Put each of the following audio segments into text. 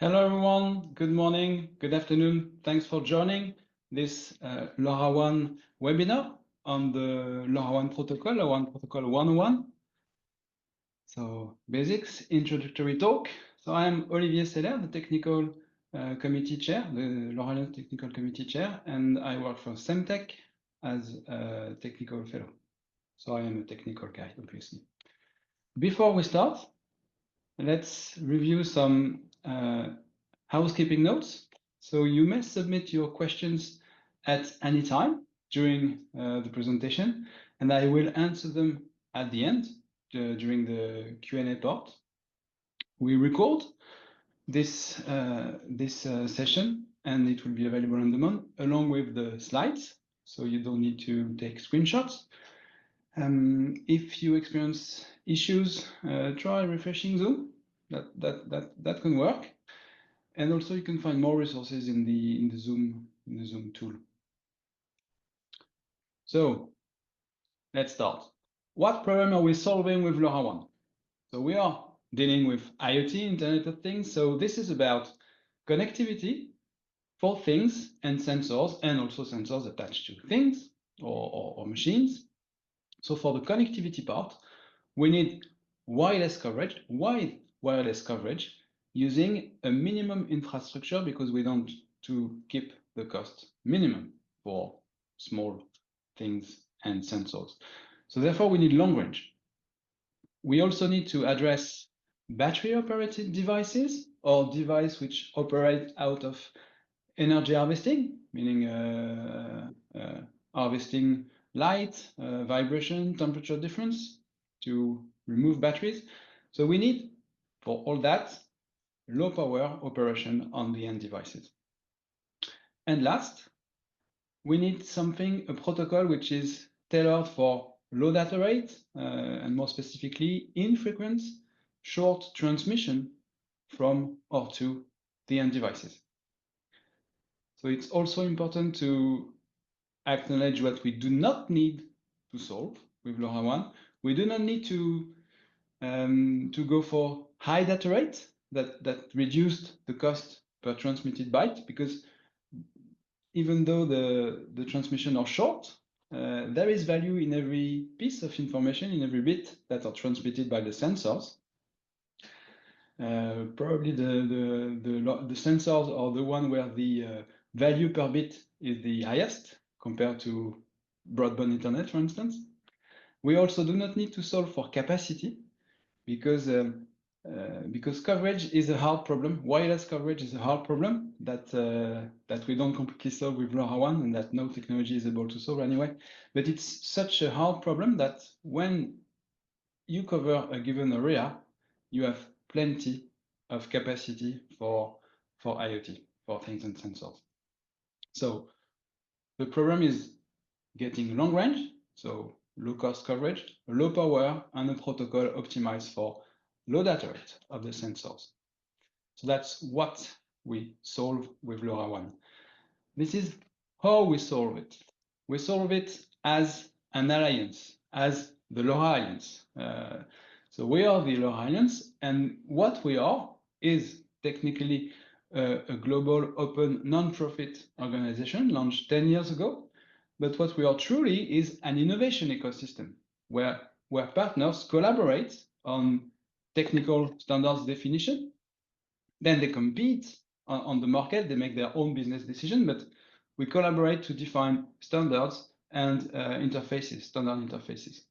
Hello, everyone. Good morning, good afternoon. Thanks for joining this LoRaWAN webinar on the LoRaWAN protocol, LoRaWAN Protocol 101. So, basics, introductory talk. So, I am Olivier, the technical committee chair, the LoRaWAN technical committee chair, and I work for Semtech as a technical fellow. So, I am a technical guy, obviously. Before we start, let's review some housekeeping notes. So you may submit your questions at any time during the presentation, and I will answer them at the end during the Q&A part. We record this session, and it will be available on demand along with the slides, so you don't need to take screenshots. If you experience issues, try refreshing Zoom. That can work. And also you can find more resources in the Zoom tool. So let's start. What problem are we solving with LoRaWAN? So we are dealing with IoT, Internet of Things. So this is about connectivity for things and sensors, and also sensors attached to things or machines. So for the connectivity part, we need wireless coverage, wide wireless coverage, using a minimum infrastructure because we want to keep the cost minimum for small things and sensors. So therefore, we need long range. We also need to address battery operated devices or devices which operate out of energy harvesting, meaning harvesting light, vibration, temperature difference to remove batteries. So we need, for all that, low power operation on the end devices. And last, we need a protocol which is tailored for low data rate, and more specifically, infrequent, short transmission from or to the end devices. So it's also important to acknowledge what we do not need to solve with LoRaWAN. We do not need to go for high data rate that reduced the cost per transmitted byte, because even though the transmission are short, there is value in every piece of information, in every bit that are transmitted by the sensors. Probably the sensors are the one where the value per bit is the highest compared to broadband internet, for instance. We also do not need to solve for capacity because coverage is a hard problem. Wireless coverage is a hard problem that we don't completely solve with LoRaWAN, and that no technology is able to solve anyway. But it's such a hard problem that when you cover a given area, you have plenty of capacity for IoT, for things and sensors. So the problem is getting long range, so low cost coverage, low power, and a protocol optimized for low data rate of the sensors. So that's what we solve with LoRaWAN. This is how we solve it. We solve it as an alliance, as the LoRa Alliance. So we are the LoRa Alliance, and what we are is technically a global open non-profit organization launched 10 years ago. But what we are truly is an innovation ecosystem where partners collaborate on technical standards definition. Then they compete on the market, they make their own business decision, but we collaborate to define standards and interfaces, standard interfaces.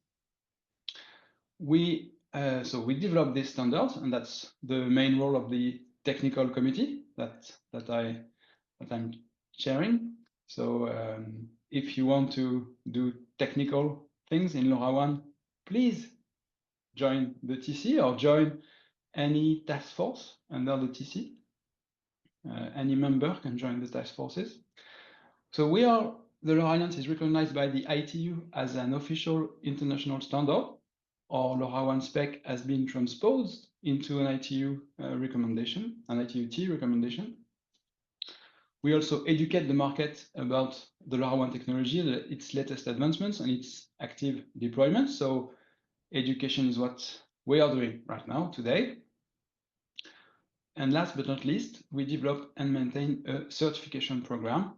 So we develop these standards, and that's the main role of the technical committee that I'm chairing. So if you want to do technical things in LoRaWAN, please join the TC or join any task force under the TC. Any member can join the task forces. So the LoRa Alliance is recognized by the ITU as an official international standard. Our LoRaWAN spec has been transposed into an ITU recommendation, an ITU-T recommendation. We also educate the market about the LoRaWAN technology, its latest advancements, and its active deployment. So education is what we are doing right now, today. And last but not least, we develop and maintain a certification program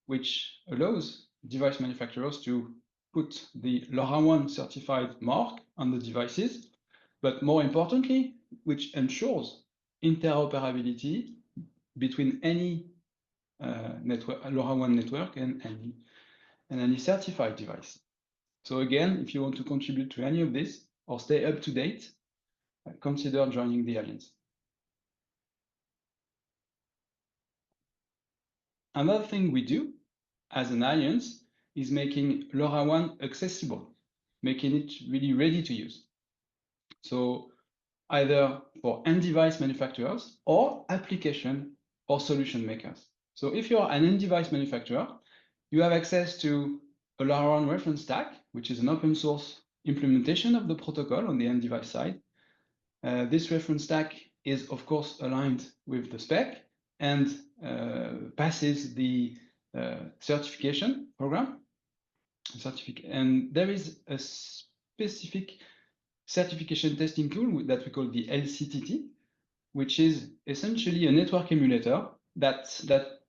which allows device manufacturers to put the LoRaWAN certified mark on the devices, but more importantly, which ensures interoperability between any LoRaWAN network and any certified device. So again, if you want to contribute to any of this or stay up to date, consider joining the Alliance. Another thing we do as an Alliance is making LoRaWAN accessible, making it really ready to use. So either for end device manufacturers or application or solution makers. So if you're an end device manufacturer, you have access to a LoRaWAN reference stack, which is an open source implementation of the protocol on the end device side. This reference stack is, of course, aligned with the spec and passes the certification program. And there is a specific certification testing tool that we call the LCTT, which is essentially a network emulator that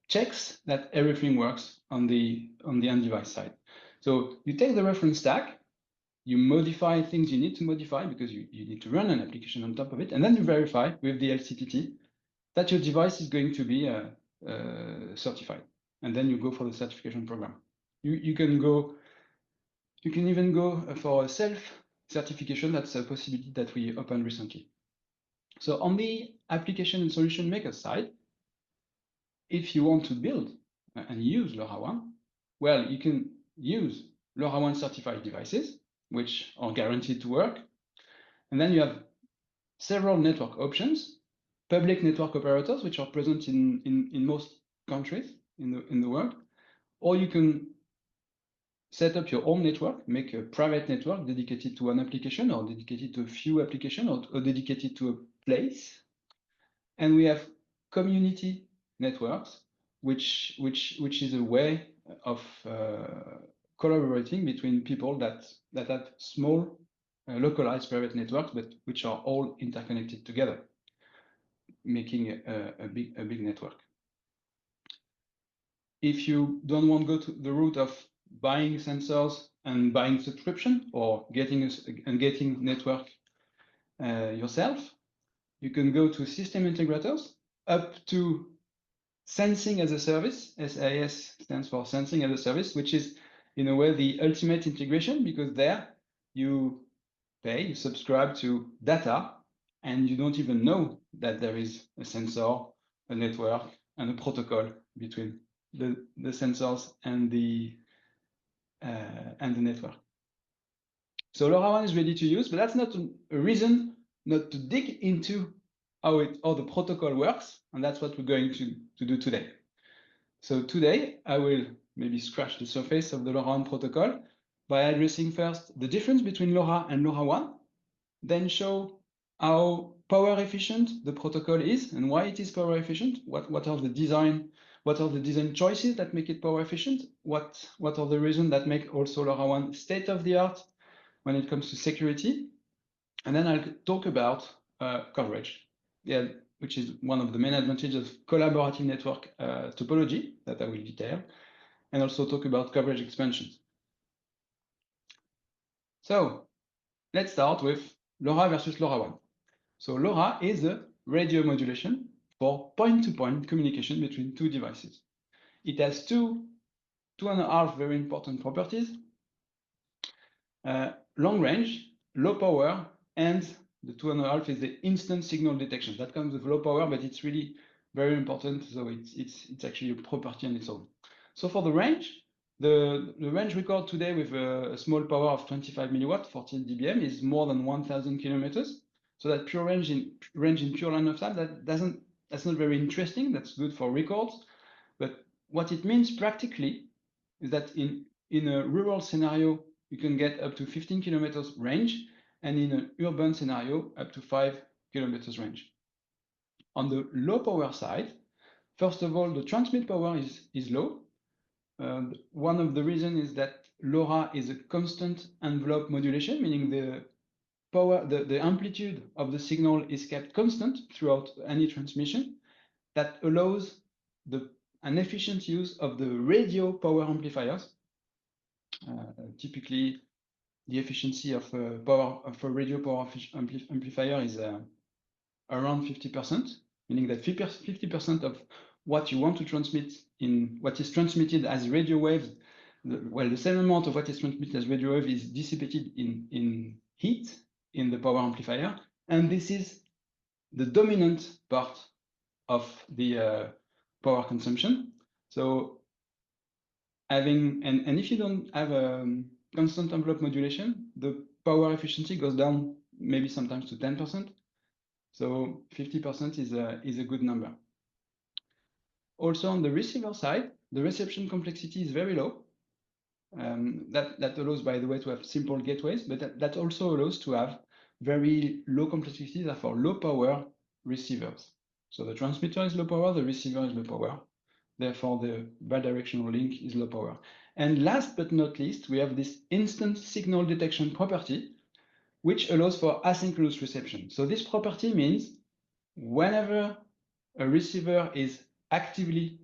checks that everything works on the end device side. So you take the reference stack, you modify things you need to modify because you need to run an application on top of it, and then you verify with the LCTT that your device is going to be certified. And then you go for the certification program. You can even go for a self-certification. That's a possibility that we opened recently. So on the application and solution maker side, if you want to build and use LoRaWAN, well, you can use LoRaWAN certified devices, which are guaranteed to work. And then you have several network options, public network operators, which are present in most countries in the world, or you can set up your own network, make a private network dedicated to one application or dedicated to a few applications or dedicated to a place. And we have community networks, which is a way of collaborating between people that have small localized private networks, but which are all interconnected together, making a big network. If you don't want to go to the route of buying sensors and buying subscription or getting network yourself, you can go to system integrators up to sensing as a service. SaaS stands for sensing as a service, which is in a way the ultimate integration, because there you pay, you subscribe to data, and you don't even know that there is a sensor, a network, and a protocol between the sensors and the network. So LoRaWAN is ready to use, but that's not a reason not to dig into how the protocol works, and that's what we're going to do today. So today, I will maybe scratch the surface of the LoRaWAN protocol by addressing first the difference between LoRa and LoRaWAN, then show how power efficient the protocol is and why it is power efficient, what are the design choices that make it power efficient, what are the reasons that make also LoRaWAN state of the art when it comes to security, and then I'll talk about coverage, which is one of the main advantages of collaborative network topology that I will detail, and also talk about coverage expansions. So let's start with LoRa versus LoRaWAN. So LoRa is a radio modulation for point-to-point communication between two devices. It has two and a half very important properties: long range, low power, and the 2.5 is the instant signal detection. That comes with low power, but it's really very important. So it's actually a property on its own. So for the range, the range record today with a small power of 25 milliwatt, 14 dBm, is more than 1,000 kilometers. So that pure range in pure line of sight, that's not very interesting. That's good for records, but what it means practically is that in a rural scenario, you can get up to 15 kilometers range, and in an urban scenario, up to 5 kilometers range. On the low power side, first of all, the transmit power is low. One of the reasons is that LoRa is a constant envelope modulation, meaning the power, the amplitude of the signal is kept constant throughout any transmission. That allows an efficient use of the radio power amplifiers. Typically, the efficiency of a radio power amplifier is around 50%, meaning that 50% of what you want to transmit in what is transmitted as radio waves, the same amount of what is transmitted as radio wave is dissipated in heat in the power amplifier, and this is the dominant part of the power consumption. So having, and if you don't have a constant envelope modulation, the power efficiency goes down maybe sometimes to 10%. So 50% is a good number. Also on the receiver side, the reception complexity is very low. That allows, by the way, to have simple gateways, but that also allows to have very low complexity, therefore low power receivers. So the transmitter is low power, the receiver is low power. Therefore, the bidirectional link is low power. And last but not least, we have this instant signal detection property, which allows for asynchronous reception. So this property means whenever a receiver is actively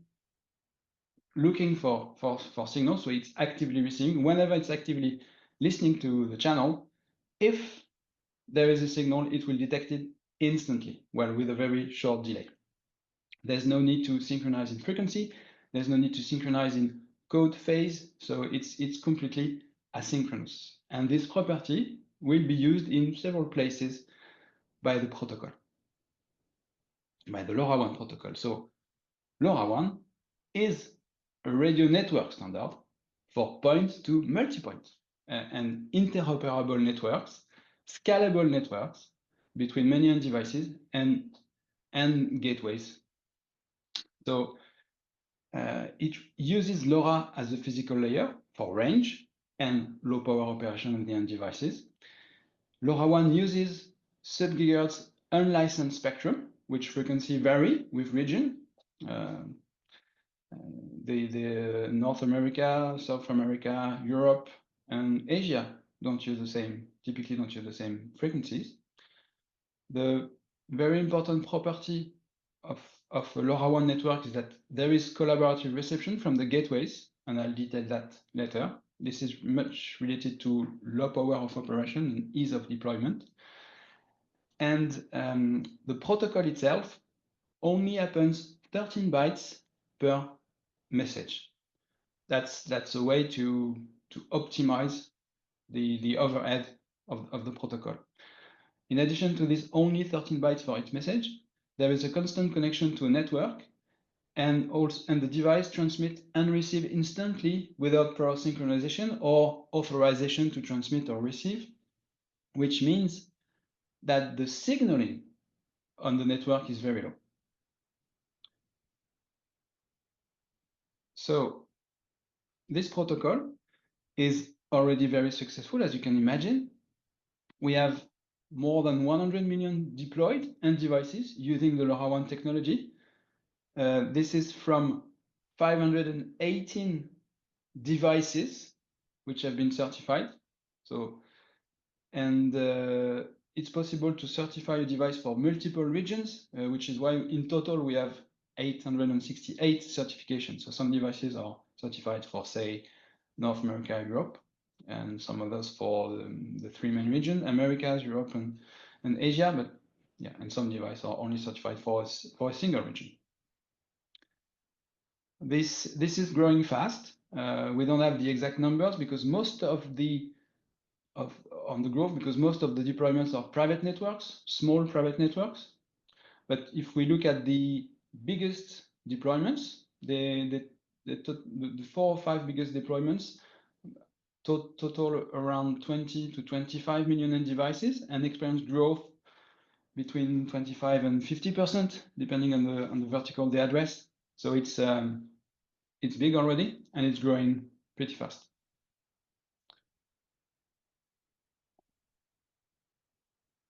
looking for signals, so it's actively receiving, whenever it's actively listening to the channel, if there is a signal, it will detect it instantly, well, with a very short delay. There's no need to synchronize in frequency. There's no need to synchronize in code phase. So it's completely asynchronous. And this property will be used in several places by the protocol, by the LoRaWAN protocol. So LoRaWAN is a radio network standard for point to multipoint and interoperable networks, scalable networks between many end devices and gateways. So it uses LoRa as a physical layer for range and low power operation of the end devices. LoRaWAN uses sub-gigahertz unlicensed spectrum, which frequency vary with region. The North America, South America, Europe, and Asia typically don't use the same frequencies. The very important property of a LoRaWAN network is that there is collaborative reception from the gateways, and I'll detail that later. This is much related to low power of operation and ease of deployment. And the protocol itself only happens 13 bytes per message. That's a way to optimize the overhead of the protocol. In addition to this only 13 bytes for each message, there is a constant connection to a network, and the device transmits and receives instantly without prior synchronization or authorization to transmit or receive, which means that the signaling on the network is very low. So this protocol is already very successful, as you can imagine. We have more than 100 million deployed end devices using the LoRaWAN technology. This is from 518 devices which have been certified. So, and it's possible to certify a device for multiple regions, which is why in total we have 868 certifications. So some devices are certified for, say, North America, Europe, and some others for the three main regions, Americas, Europe, and Asia. But yeah, and some devices are only certified for a single region. This is growing fast. We don't have the exact numbers because most of the growth, because most of the deployments are private networks, small private networks. But if we look at the biggest deployments, the 4 or 5 biggest deployments total around 20 to 25 million end devices and experience growth between 25 and 50%, depending on the vertical they address. So it's big already, and it's growing pretty fast.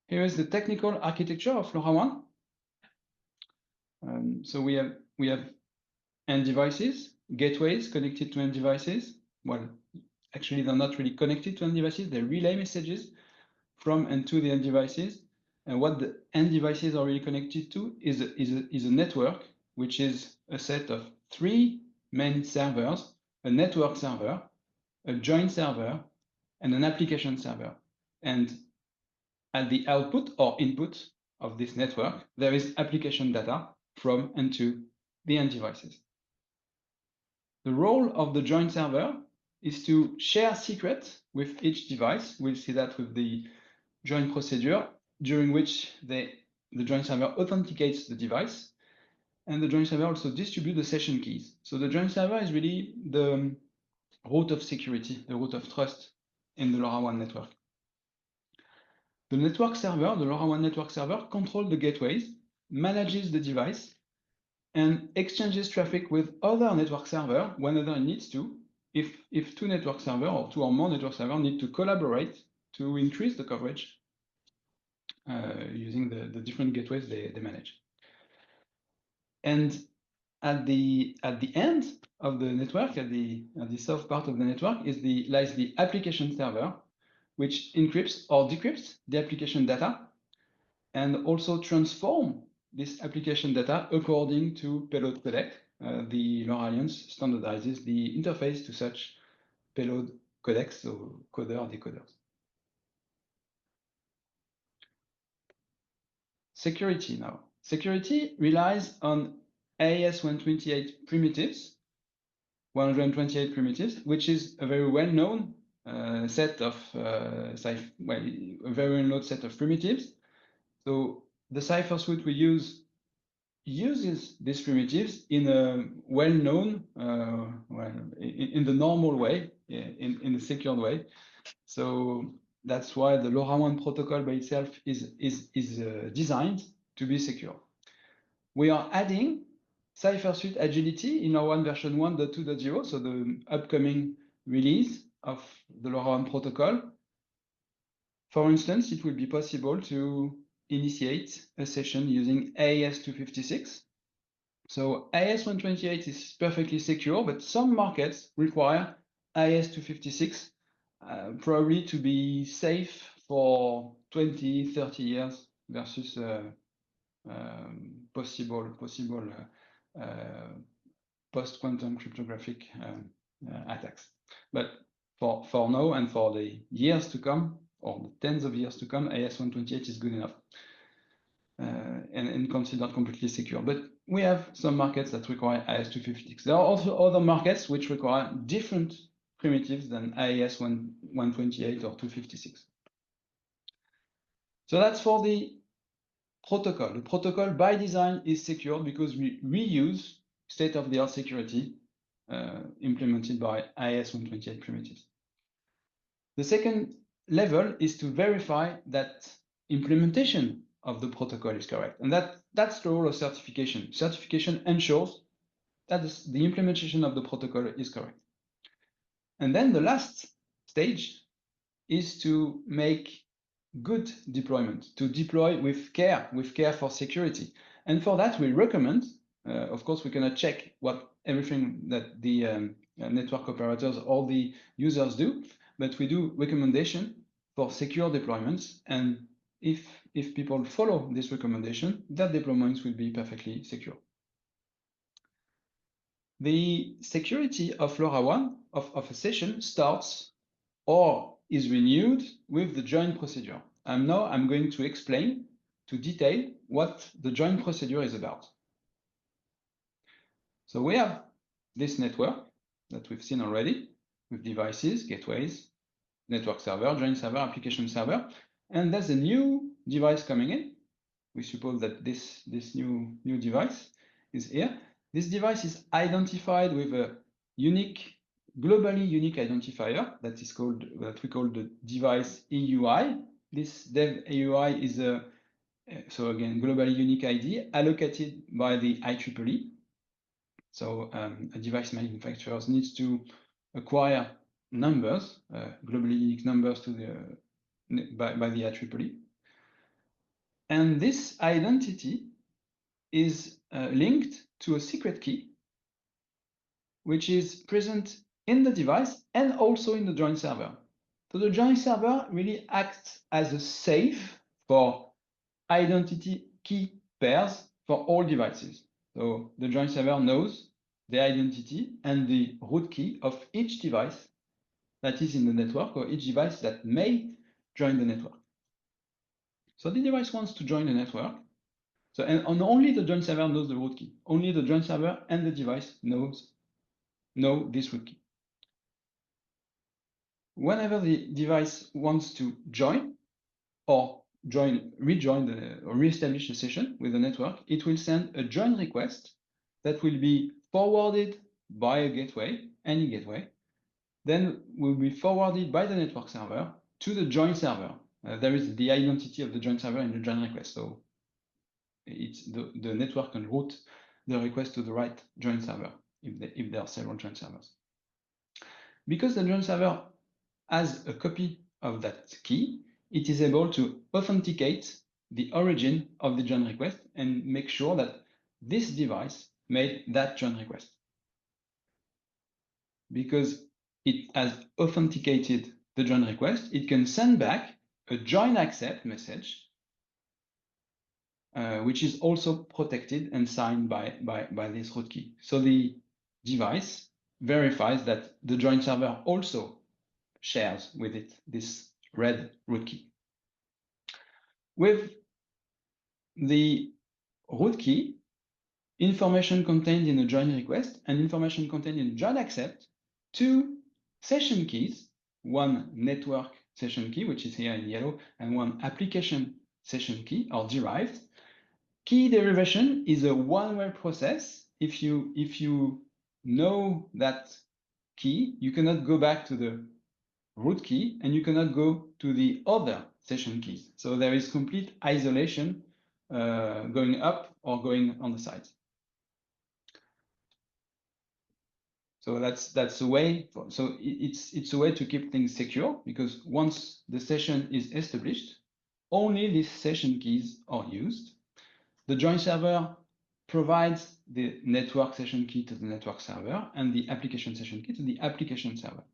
Here is the technical architecture of LoRaWAN. So we have end devices, gateways connected to end devices. Well, actually, they're not really connected to end devices. They relay messages from and to the end devices. And what the end devices are really connected to is a network, which is a set of 3 main servers, a network server, a joint server, and an application server. And at the output or input of this network, there is application data from and to the end devices. The role of the joint server is to share secrets with each device. We'll see that with the joint procedure, during which the joint server authenticates the device, and the joint server also distributes the session keys. So the joint server is really the root of security, the root of trust in the LoRaWAN network. The network server, the LoRaWAN network server, controls the gateways, manages the device, and exchanges traffic with other network server whenever it needs to, if 2 network server or 2 or more network server need to collaborate to increase the coverage using the different gateways they manage. And at the end of the network, at the south part of the network, lies the application server, which encrypts or decrypts the application data and also transform this application data according to payload codec. The LoRa Alliance standardizes the interface to such payload codecs, so coder, decoders. Security now. Security relies on AES-128 primitives, 128 primitives, which is a very well-known set of a very well-known set of primitives. So the cipher suite we use uses these primitives in a well-known, in the normal way, in a secured way. So that's why the LoRaWAN protocol by itself is designed to be secure. We are adding cipher suite agility in our version 1.2.0, so the upcoming release of the LoRaWAN protocol. For instance, it will be possible to initiate a session using AES-256. So AES-128 is perfectly secure, but some markets require AES-256 probably to be safe for 20, 30 years versus possible post-quantum cryptographic attacks. But for now and for the years to come, or the tens of years to come, AES-128 is good enough and considered completely secure. But we have some markets that require AES-256. There are also other markets which require different primitives than AES-128 or 256. So that's for the protocol. The protocol by design is secure because we reuse state-of-the-art security implemented by AES-128 primitives. The second level is to verify that implementation of the protocol is correct. And that's the role of certification. Certification ensures that the implementation of the protocol is correct. And then the last stage is to make good deployment, to deploy with care for security. And for that, we recommend, of course, we cannot check everything that the network operators or the users do, but we do recommendation for secure deployments. And if people follow this recommendation, their deployments will be perfectly secure. The security of LoRaWAN of a session starts or is renewed with the join procedure. I'm going to explain, to detail what the join procedure is about. So we have this network that we've seen already with devices, gateways, network server, join server, application server, and there's a new device coming in. We suppose that this new device is here. This device is identified with a globally unique identifier that we call the device EUI. This dev EUI is so again globally unique ID allocated by the IEEE. So a device manufacturer needs to acquire numbers, globally unique numbers by the IEEE. And this identity is linked to a secret key, which is present in the device and also in the joint server. So the joint server really acts as a safe for identity key pairs for all devices. So the joint server knows the identity and the root key of each device that is in the network, or each device that may join the network. So the device wants to join the network. So and only the joint server knows the root key. Only the joint server and the device know this root key. Whenever the device wants to join or rejoin or reestablish a session with the network, it will send a join request that will be forwarded by a gateway, any gateway, then will be forwarded by the network server to the join server. There is the identity of the join server in the join request, so it's the network can route the request to the right join server if there are several join servers. Because the join server has a copy of that key, it is able to authenticate the origin of the join request and make sure that this device made that join request. Because it has authenticated the join request, it can send back a join accept message, which is also protected and signed by this root key. So the device verifies that the join server also shares with it this red root key. With the root key, information contained in a join request and information contained in a join accept, two session keys, one network session key, which is here in yellow, and one application session key are derived. Key derivation is a one-way process. If you know that key, you cannot go back to the root key and you cannot go to the other session keys. So there is complete isolation going up or going on the sides. So that's a way. It's a way to keep things secure, because once the session is established, only these session keys are used. The join server provides the network session key to the network server and the application session key to the application server.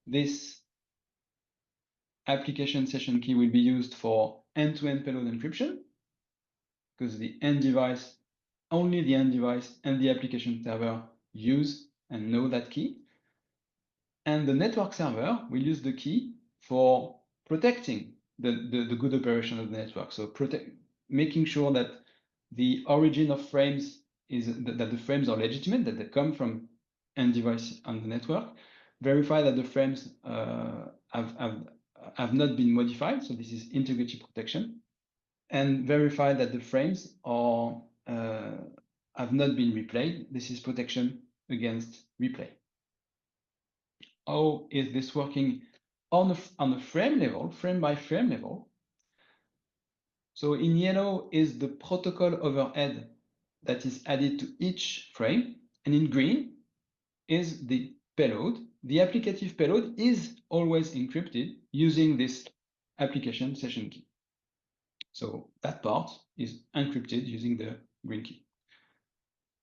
This application session key will be used for end-to-end payload encryption, because the end device, only the end device and the application server use and know that key. And the network server will use the key for protecting the good operation of the network. So making sure that the origin of frames is that the frames are legitimate, that they come from end device on the network, verify that the frames have not been modified. So this is integrity protection, and verify that the frames are have not been replayed. This is protection against replay. How is this working on a frame level, frame by frame level? So in yellow is the protocol overhead that is added to each frame, and in green is the payload. The applicative payload is always encrypted using this application session key. So that part is encrypted using the green key.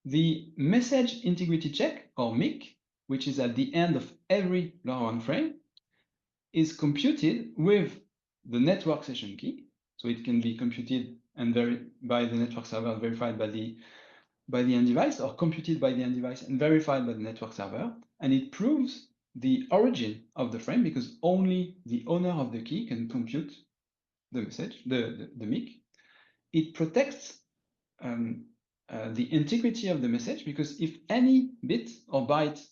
The message integrity check, or MIC, which is at the end of every LoRaWAN frame, is computed with the network session key. So it can be computed and by the network server, verified by the end device, or computed by the end device and verified by the network server. And it proves the origin of the frame, because only the owner of the key can compute the message, the MIC. It protects the integrity of the message, because if any bit or byte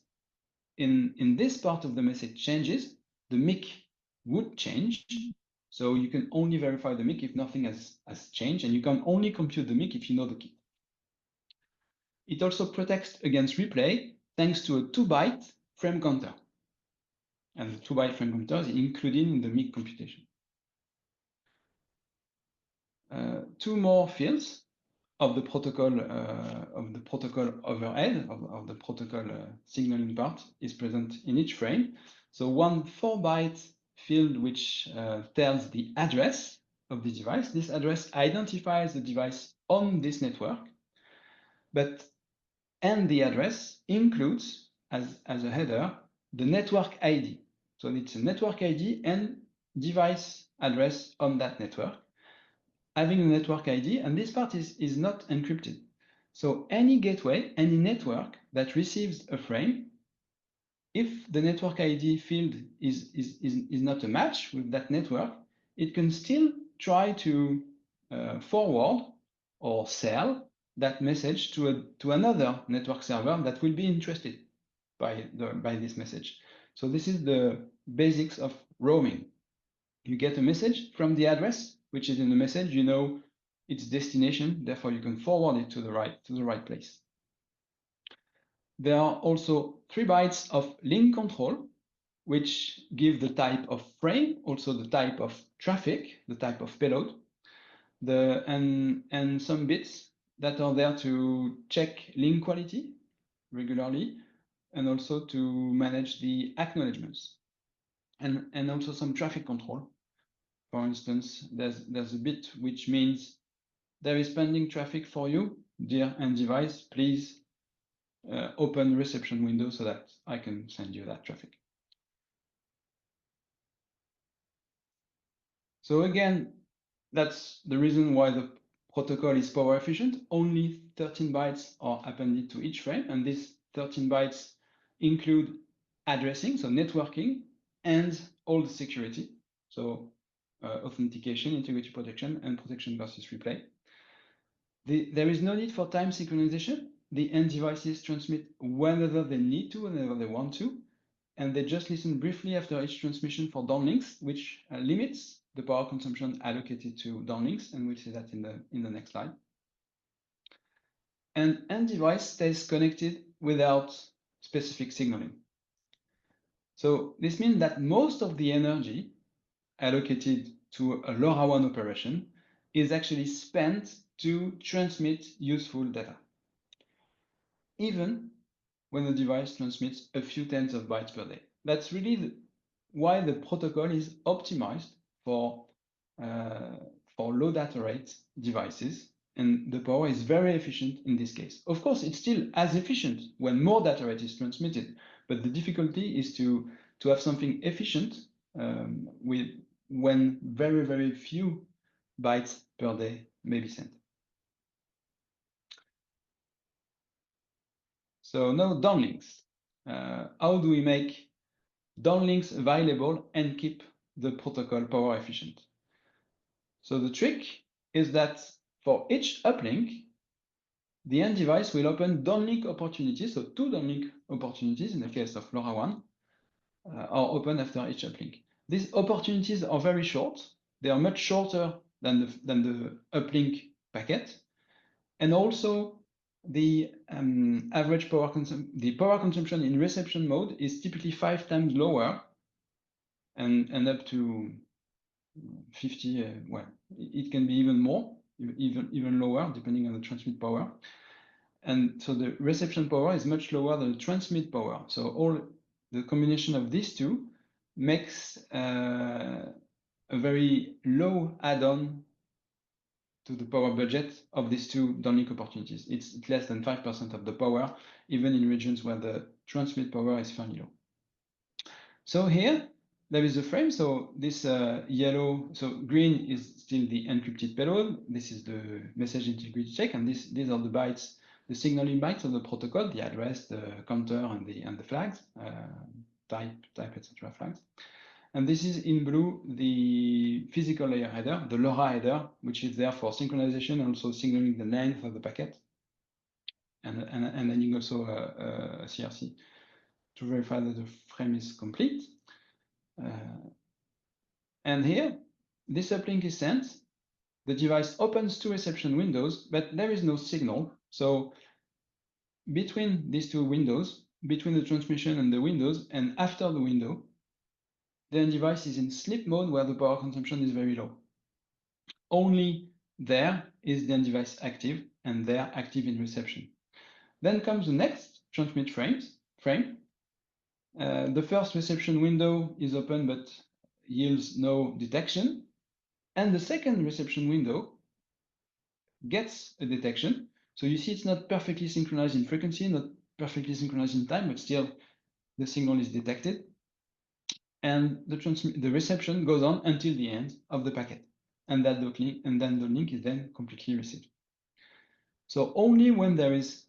in this part of the message changes, the MIC would change. So you can only verify the MIC if nothing has changed, and you can only compute the MIC if you know the key. It also protects against replay thanks to a 2-byte frame counter. And the 2-byte frame counter is included in the MIC computation. Two more fields of the protocol overhead of the protocol signaling part is present in each frame. So one 4-byte field which tells the address of the device. This address identifies the device on this network, and the address includes as a header the network ID. So it's a network ID and device address on that network, having a network ID, and this part is not encrypted. So any gateway, any network that receives a frame, if the network ID field is not a match with that network, it can still try to forward or sell that message to another network server that will be interested by this message. So this is the basics of roaming. You get a message from the address, which is in the message, you know its destination, therefore you can forward it to the right place. There are also 3 bytes of link control, which give the type of frame, also the type of traffic, the type of payload, and some bits that are there to check link quality regularly, and also to manage the acknowledgements, and also some traffic control. For instance, there's a bit which means there is pending traffic for you, dear end device, please open reception window so that I can send you that traffic. So again, that's the reason why the protocol is power efficient. Only 13 bytes are appended to each frame, and these 13 bytes include addressing, so networking, and all the security, so authentication, integrity protection, and protection versus replay. There is no need for time synchronization. The end devices transmit whenever they need to, whenever they want to, and they just listen briefly after each transmission for downlinks, which limits the power consumption allocated to downlinks, and we'll see that in the next slide. And end device stays connected without specific signaling. So this means that most of the energy allocated to a LoRaWAN operation is actually spent to transmit useful data, even when the device transmits a few tens of bytes per day. That's really why the protocol is optimized for low data rate devices, and the power is very efficient in this case. Of course, it's still as efficient when more data rate is transmitted, but the difficulty is to have something efficient when very, very few bytes per day may be sent. So now downlinks. How do we make downlinks available and keep the protocol power efficient? So the trick is that for each uplink, the end device will open downlink opportunities, so 2 downlink opportunities in the case of LoRaWAN are open after each uplink. These opportunities are very short. They are much shorter than the uplink packet, and also the average power consumption in reception mode is typically 5 times lower, and up to 50. Well, it can be even more, even lower, depending on the transmit power. And so the reception power is much lower than the transmit power. So all the combination of these two makes a very low add-on to the power budget of these 2 downlink opportunities. It's less than 5% of the power, even in regions where the transmit power is fairly low. So here there is a frame. So this yellow, so green is still the encrypted payload. This is the message integrity check, and these are the bytes, the signaling bytes of the protocol, the address, the counter, and the flags, type, etc. flags. And this is in blue the physical layer header, the LoRa header, which is there for synchronization and also signaling the length of the packet, and then also a CRC to verify that the frame is complete. And here, this uplink is sent. The device opens 2 reception windows, but there is no signal. So between these 2 windows, between the transmission and the windows, and after the window, the end device is in sleep mode where the power consumption is very low. Only there is the end device active, and there active in reception. Then comes the next transmit frame. The first reception window is open but yields no detection. And the second reception window gets a detection. So you see it's not perfectly synchronized in frequency, not perfectly synchronized in time, but still the signal is detected. and the reception goes on until the end of the packet, and then the link is then completely received. So only when there is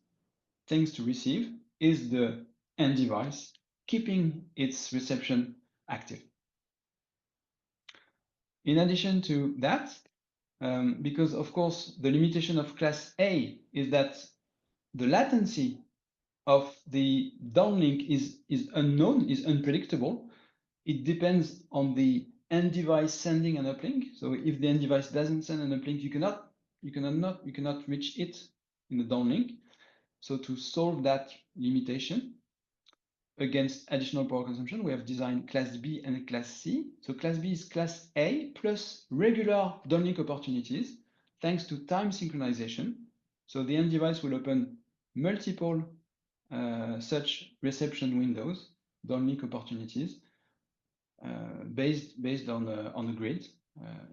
things to receive is the end device keeping its reception active. In addition to that, because of course the limitation of class A is that the latency of the downlink is unknown, is unpredictable. It depends on the end device sending an uplink. So if the end device doesn't send an uplink, you cannot reach it in the downlink. So to solve that limitation against additional power consumption, we have designed class B and class C. So class B is class A plus regular downlink opportunities thanks to time synchronization. So the end device will open multiple such reception windows, downlink opportunities, based on a grid,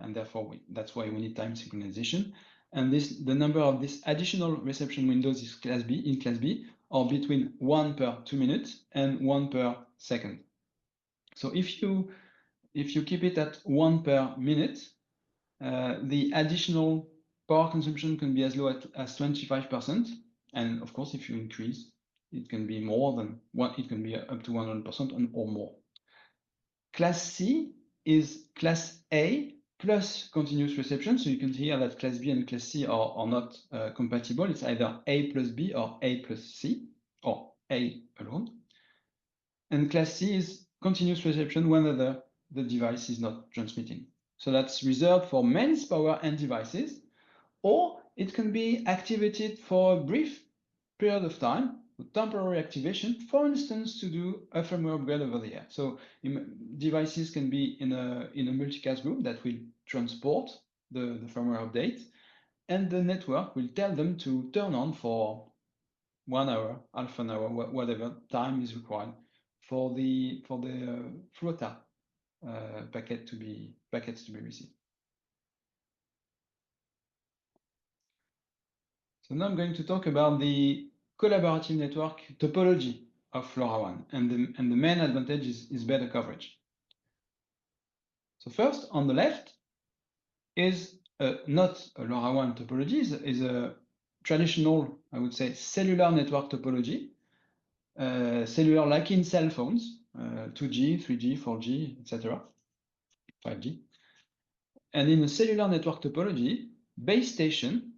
and therefore that's why we need time synchronization. And the number of these additional reception windows is class B, are between 1 per 2 minutes and 1 per second. So if you keep it at 1 per minute, the additional power consumption can be as low as 25%. And of course, if you increase, it can be more than one, it can be up to 100% or more. Class C is class A plus continuous reception. So you can see here that class B and class C are not compatible. It's either A plus B or A plus C, or A alone. And class C is continuous reception whenever the device is not transmitting. So that's reserved for mains power end devices, or it can be activated for a brief period of time, temporary activation, for instance, to do a firmware upgrade over the air. So devices can be in a multicast group that will transport the firmware update, and the network will tell them to turn on for 1 hour, half an hour, whatever time is required for the FLOTA packets to be received. So now I'm going to talk about the collaborative network topology of LoRaWAN, and the main advantage is better coverage. So first, on the left is not a LoRaWAN topology, is a traditional, I would say, cellular network topology. Cellular like in cell phones, 2G, 3G, 4G, etc., 5G. And in a cellular network topology, base station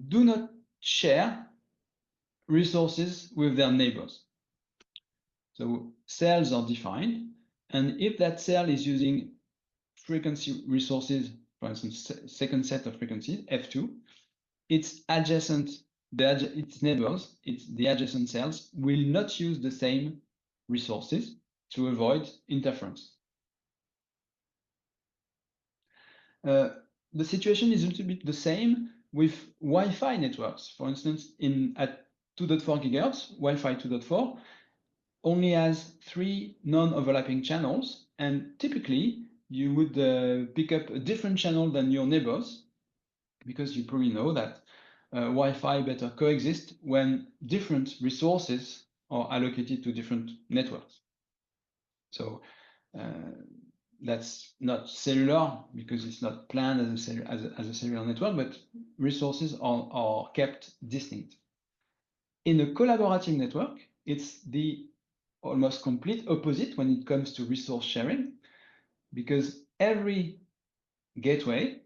do not share resources with their neighbors. So cells are defined, and if that cell is using frequency resources, for instance, second set of frequencies, F2, its adjacent, its neighbors, the adjacent cells will not use the same resources to avoid interference. The situation is a little bit the same with Wi-Fi networks. For instance, at 2.4 gigahertz, Wi-Fi 2.4 only has 3 non-overlapping channels, and typically you would pick up a different channel than your neighbors, because you probably know that Wi-Fi better coexist when different resources are allocated to different networks. So that's not cellular because it's not planned as a cellular network, but resources are kept distinct. In a collaborative network, it's the almost complete opposite when it comes to resource sharing, because every gateway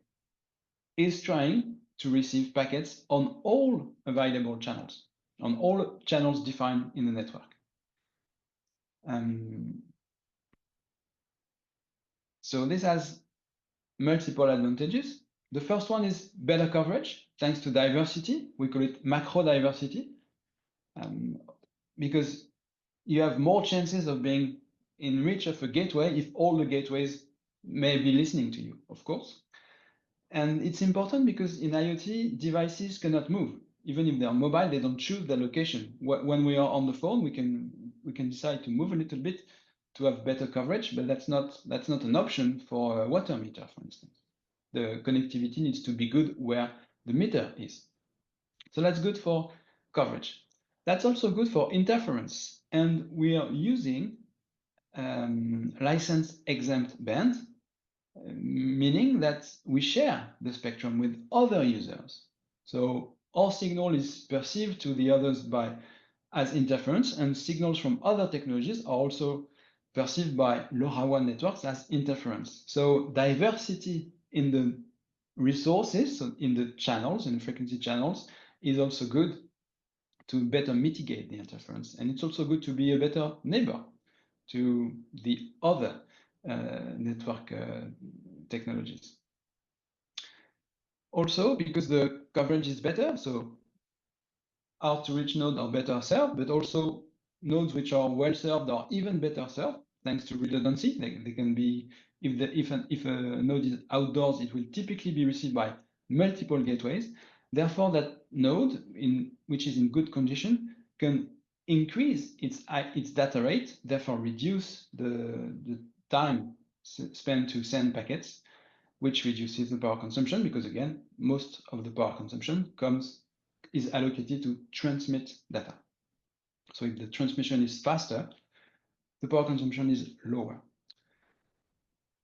is trying to receive packets on all available channels, on all channels defined in the network. So this has multiple advantages. The first one is better coverage, thanks to diversity. We call it macro diversity, because you have more chances of being in reach of a gateway if all the gateways may be listening to you, of course. And it's important because in IoT, devices cannot move. Even if they are mobile, they don't choose their location. When we are on the phone, we can decide to move a little bit to have better coverage, but that's not an option for a water meter, for instance. The connectivity needs to be good where the meter is. So that's good for coverage. That's also good for interference. And we are using license exempt band, meaning that we share the spectrum with other users. So our signal is perceived to the others as interference, and signals from other technologies are also perceived by LoRaWAN networks as interference. So diversity in the resources, so in the channels, in the frequency channels, is also good to better mitigate the interference. And it's also good to be a better neighbor to the other network technologies. Also, because the coverage is better, so hard to reach nodes are better served, but also nodes which are well served are even better served thanks to redundancy. They can be, if a node is outdoors, it will typically be received by multiple gateways. Therefore, that node, which is in good condition, can increase its data rate, therefore reduce the time spent to send packets, which reduces the power consumption, because again, most of the power consumption is allocated to transmit data. So if the transmission is faster, the power consumption is lower.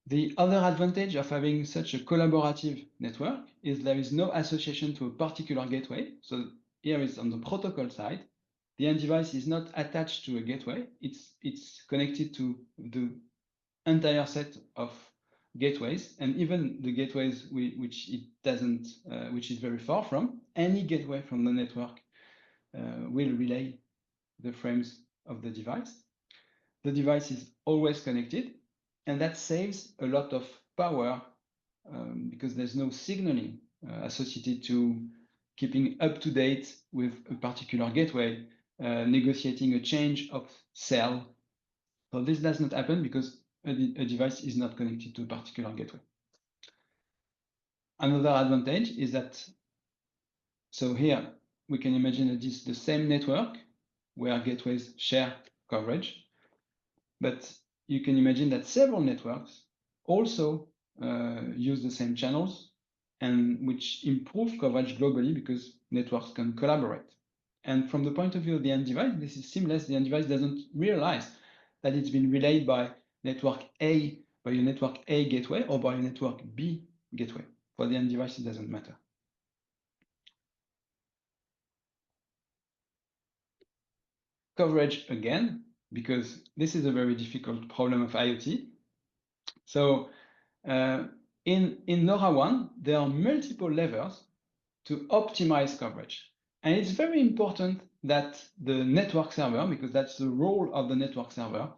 The other advantage of having such a collaborative network is there is no association to a particular gateway. So here is on the protocol side, the end device is not attached to a gateway. It's connected to the entire set of gateways, and even the gateways which is very far from. Any gateway from the network will relay the frames of the device. The device is always connected, and that saves a lot of power because there's no signaling associated to keeping up to date with a particular gateway, negotiating a change of cell. So this does not happen because a device is not connected to a particular gateway. Another advantage is that, so here we can imagine that it's the same network where gateways share coverage, but you can imagine that several networks also use the same channels, and which improve coverage globally because networks can collaborate. And from the point of view of the end device, this is seamless. The end device doesn't realize that it's been relayed by network A, by a network A gateway, or by a network B gateway. For the end device, it doesn't matter. Coverage again, because this is a very difficult problem of IoT. So in LoRaWAN, there are multiple levers to optimize coverage. And it's very important that the network server, because that's the role of the network server,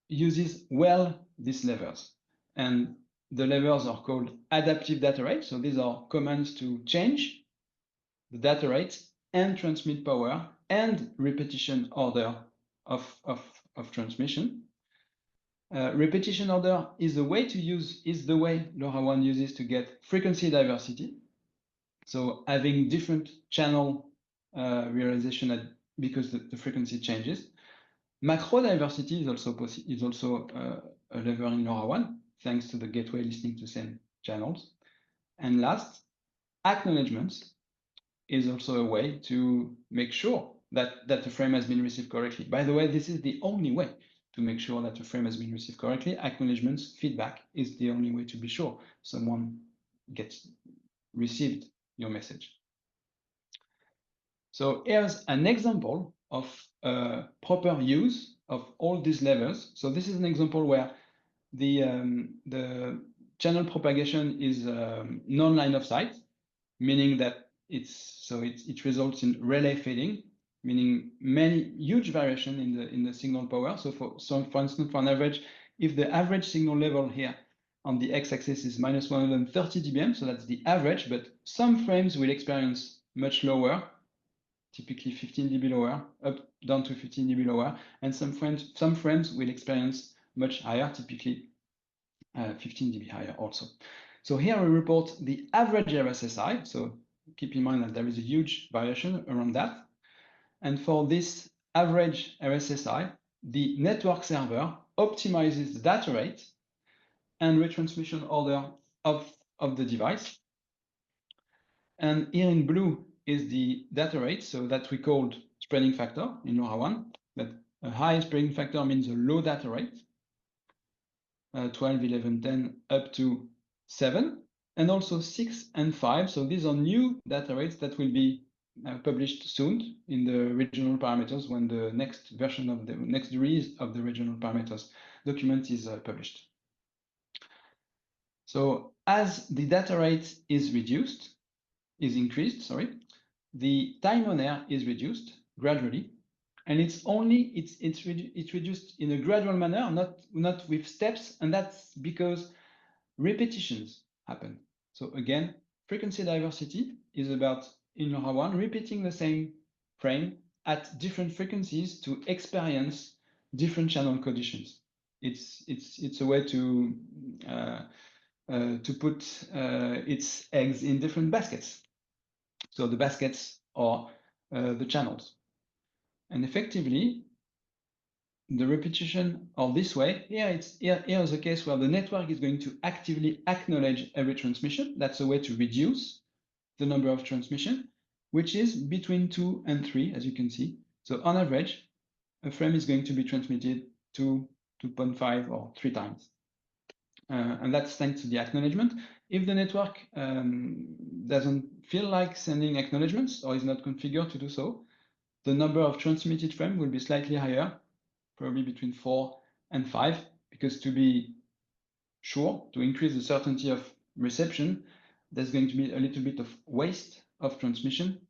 uses well these levers. And the levers are called adaptive data rates. So these are commands to change the data rates and transmit power and repetition order of transmission. Repetition order is the way LoRaWAN uses to get frequency diversity. So having different channel realization because the frequency changes. Macro diversity is also a lever in LoRaWAN, thanks to the gateway listening to same channels. And last, acknowledgements is also a way to make sure that the frame has been received correctly. By the way, this is the only way to make sure that the frame has been received correctly. Acknowledgements, feedback is the only way to be sure someone received your message. So here's an example of proper use of all these levers. So this is an example where the channel propagation is non-line of sight, meaning that it results in relay fading, meaning huge variation in the signal power. So for instance, for an average, if the average signal level here on the x-axis is minus 130 dBm, so that's the average, but some frames will experience much lower, typically 15 dB lower, down to 15 dB lower, and some frames will experience much higher, typically 15 dB higher also. So here we report the average RSSI. So keep in mind that there is a huge variation around that. And for this average RSSI, the network server optimizes the data rate and retransmission order of the device. And here in blue is the data rate, so that we called spreading factor in LoRaWAN, but A high spreading factor means a low data rate, 12, 11, 10, up to 7, and also 6 and 5. So these are new data rates that will be published soon in the regional parameters when the next version of the next release of the regional parameters document is published. So as the data rate is increased, sorry, the time on air is reduced gradually, and it's reduced in a gradual manner, not with steps, and that's because repetitions happen. So again, frequency diversity is about, in LoRaWAN, repeating the same frame at different frequencies to experience different channel conditions. It's a way to put its eggs in different baskets. So the baskets are the channels. And effectively, the repetition of this way, here is a case where the network is going to actively acknowledge every transmission. That's a way to reduce the number of transmission, which is between 2 and 3, as you can see. So on average, a frame is going to be transmitted 2, 2.5, or 3 times. And that's thanks to the acknowledgement. If the network doesn't feel like sending acknowledgements or is not configured to do so, the number of transmitted frames will be slightly higher, probably between 4 and 5, because to be sure, to increase the certainty of reception, there's going to be a little bit of waste of transmission,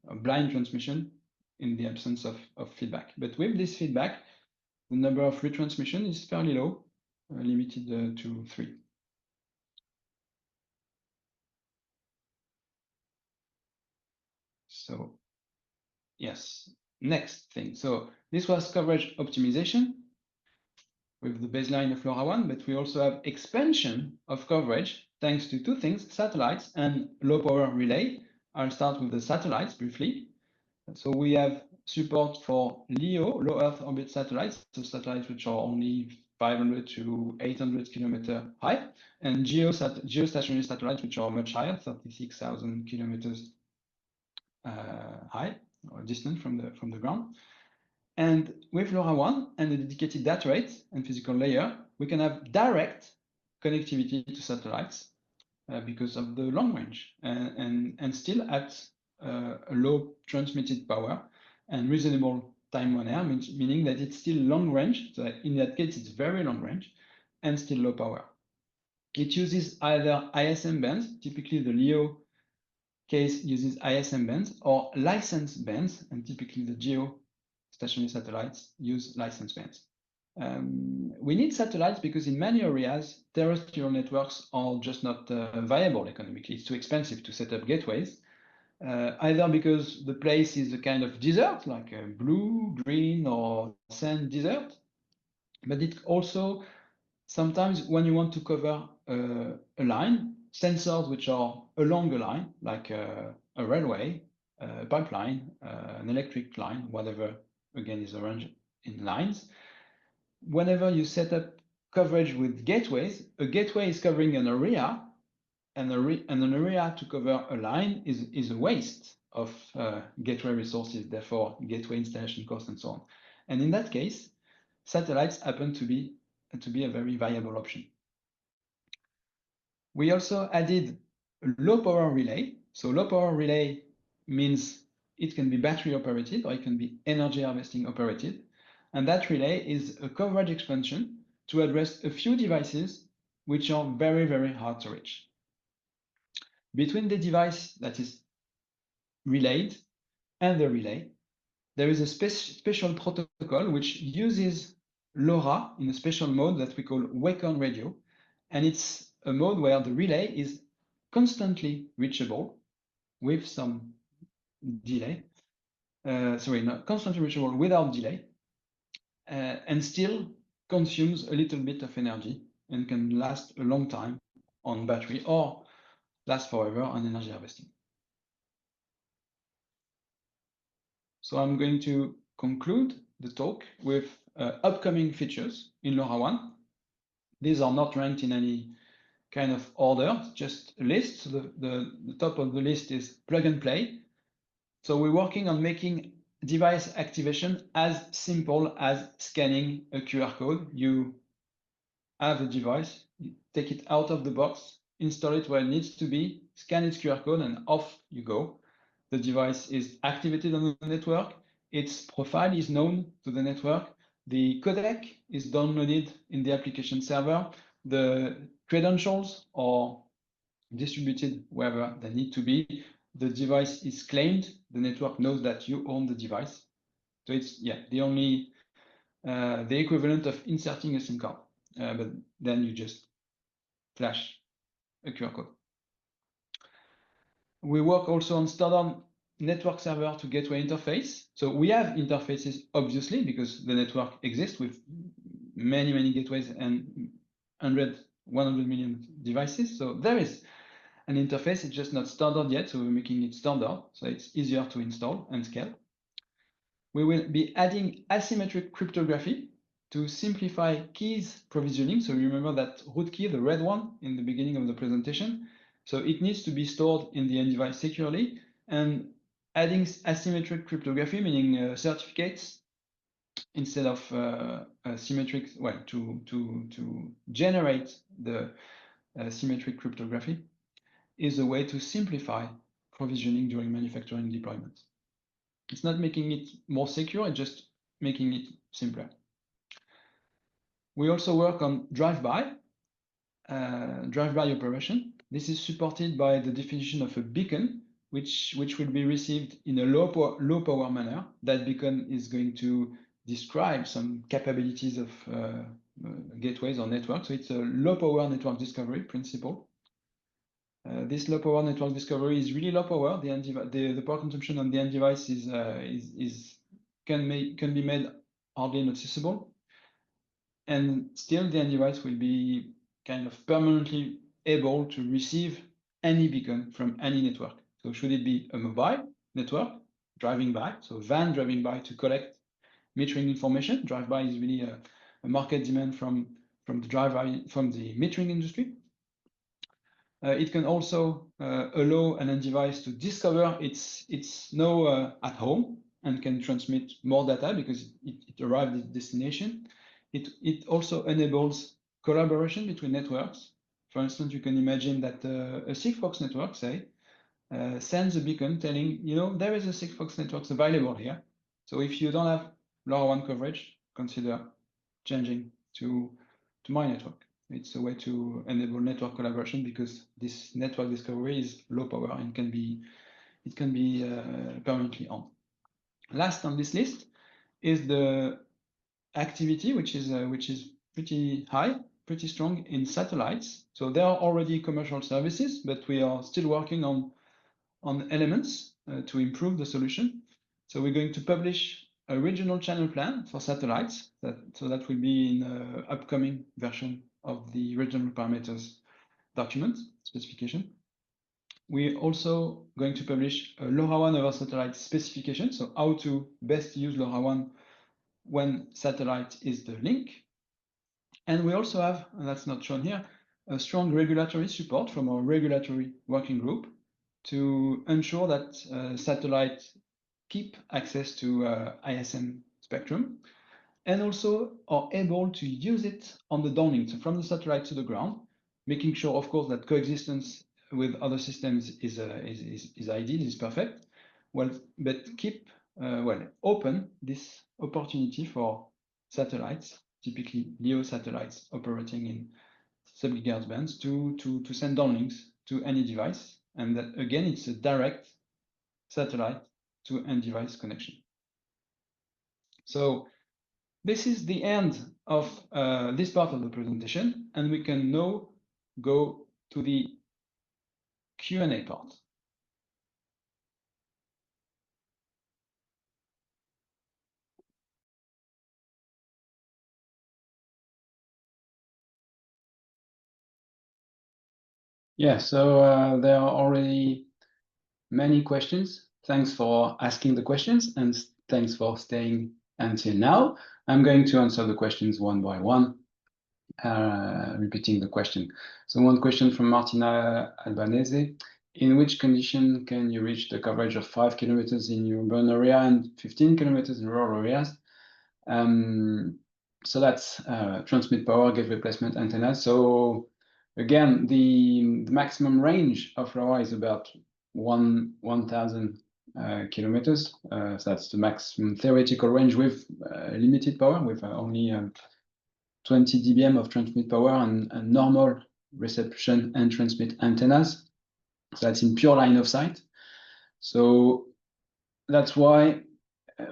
a blind transmission in the absence of feedback. But with this feedback, the number of retransmission is fairly low, limited to 3. So yes, next thing. So this was coverage optimization with the baseline of LoRaWAN, but we also have expansion of coverage thanks to 2 things, satellites and low power relay. I'll start with the satellites briefly. So we have support for LEO, low Earth orbit satellites, so satellites which are only 500 to 800 kilometers high, and geostationary satellites which are much higher, 36,000 kilometers high or distant from the ground. And with LoRaWAN and the dedicated data rate and physical layer, we can have direct connectivity to satellites because of the long range and still at a low transmitted power and reasonable time on air, meaning that it's still long range. So in that case, it's very long range and still low power. It uses either ISM bands, typically the LEO case uses ISM bands, or licensed bands, and typically the geostationary satellites use licensed bands. We need satellites because in many areas, terrestrial networks are just not viable economically. It's too expensive to set up gateways, either because the place is a kind of desert, like a blue, green, or sand desert, but it also sometimes when you want to cover a line, sensors which are along a line, like a railway, a pipeline, an electric line, whatever, again, is arranged in lines. Whenever you set up coverage with gateways, a gateway is covering an area, and an area to cover a line is a waste of gateway resources, therefore gateway installation costs and so on. And in that case, satellites happen to be a very viable option. We also added a low power relay. So low power relay means it can be battery operated or it can be energy harvesting operated. And that relay is a coverage expansion to address a few devices which are very, very hard to reach. Between the device that is relayed and the relay, there is a special protocol which uses LoRa in a special mode that we call wake-on radio. And it's a mode where the relay is constantly reachable with some delay. Constantly reachable without delay, and still consumes a little bit of energy and can last a long time on battery or last forever on energy harvesting. So I'm going to conclude the talk with upcoming features in LoRaWAN. These are not ranked in any kind of order, just a list. So the top of the list is plug and play. So we're working on making device activation as simple as scanning a QR code. You have a device, you take it out of the box, install it where it needs to be, scan its QR code, and off you go. The device is activated on the network, its profile is known to the network, the codec is downloaded in the application server, the credentials are distributed wherever they need to be, the device is claimed, the network knows that you own the device. So it's the equivalent of inserting a SIM card, but then you just flash a QR code. We work also on standard network server to gateway interface. So we have interfaces, obviously, because the network exists with many gateways and 100 million devices. So there is an interface, it's just not standard yet, so we're making it standard, so it's easier to install and scale. We will be adding asymmetric cryptography to simplify keys provisioning. So remember that root key, the red one in the beginning of the presentation. So it needs to be stored in the end device securely, and adding asymmetric cryptography, meaning certificates instead of symmetric, well, to generate the symmetric cryptography is a way to simplify provisioning during manufacturing deployment. It's not making it more secure, it's just making it simpler. We also work on drive-by operation. This is supported by the definition of a beacon, which will be received in a low power manner. That beacon is going to describe some capabilities of gateways or networks. So it's a low power network discovery principle. This low power network discovery is really low power. The power consumption on the end device can be made hardly noticeable, and still the end device will be kind of permanently able to receive any beacon from any network. So should it be a mobile network driving by, so van driving by to collect metering information. Drive-by is really a market demand from the metering industry. It can also allow an end device to discover its node at home and can transmit more data because it arrived at destination. It also enables collaboration between networks. For instance, you can imagine that a Sigfox network, say, sends a beacon telling, there is a Sigfox network available here. So if you don't have LoRaWAN coverage, consider changing to my network. It's a way to enable network collaboration because this network discovery is low power and it can be permanently on. Last on this list is the activity, which is pretty high, pretty strong in satellites. So there are already commercial services, but we are still working on elements to improve the solution. So we're going to publish a regional channel plan for satellites. So that will be in an upcoming version of the regional parameters document specification. We're also going to publish a LoRaWAN over satellite specification. So how to best use LoRaWAN when satellite is the link. And we also have, and that's not shown here, a strong regulatory support from our regulatory working group to ensure that satellites keep access to ISM spectrum and also are able to use it on the downlink, so from the satellite to the ground, making sure, of course, that coexistence with other systems is ideal, is perfect. Well, but keep open this opportunity for satellites, typically LEO satellites operating in sub-gigahertz bands, to send downlinks to any device. And that, again, it's a direct satellite to end device connection. So this is the end of this part of the presentation, and we can now go to the Q&A part. Yeah, so there are already many questions. Thanks for asking the questions, and thanks for staying until now. I'm going to answer the questions one by one, repeating the question. So one question from Martina Albanese in which condition can you reach the coverage of 5 kilometers in urban area and 15 kilometers in rural areas? So that's transmit power, gate replacement antennas. So again, the maximum range of LoRa is about 1,000 kilometers. So that's the maximum theoretical range with limited power, with only 20 dBm of transmit power and normal reception and transmit antennas. So that's in pure line of sight. So that's why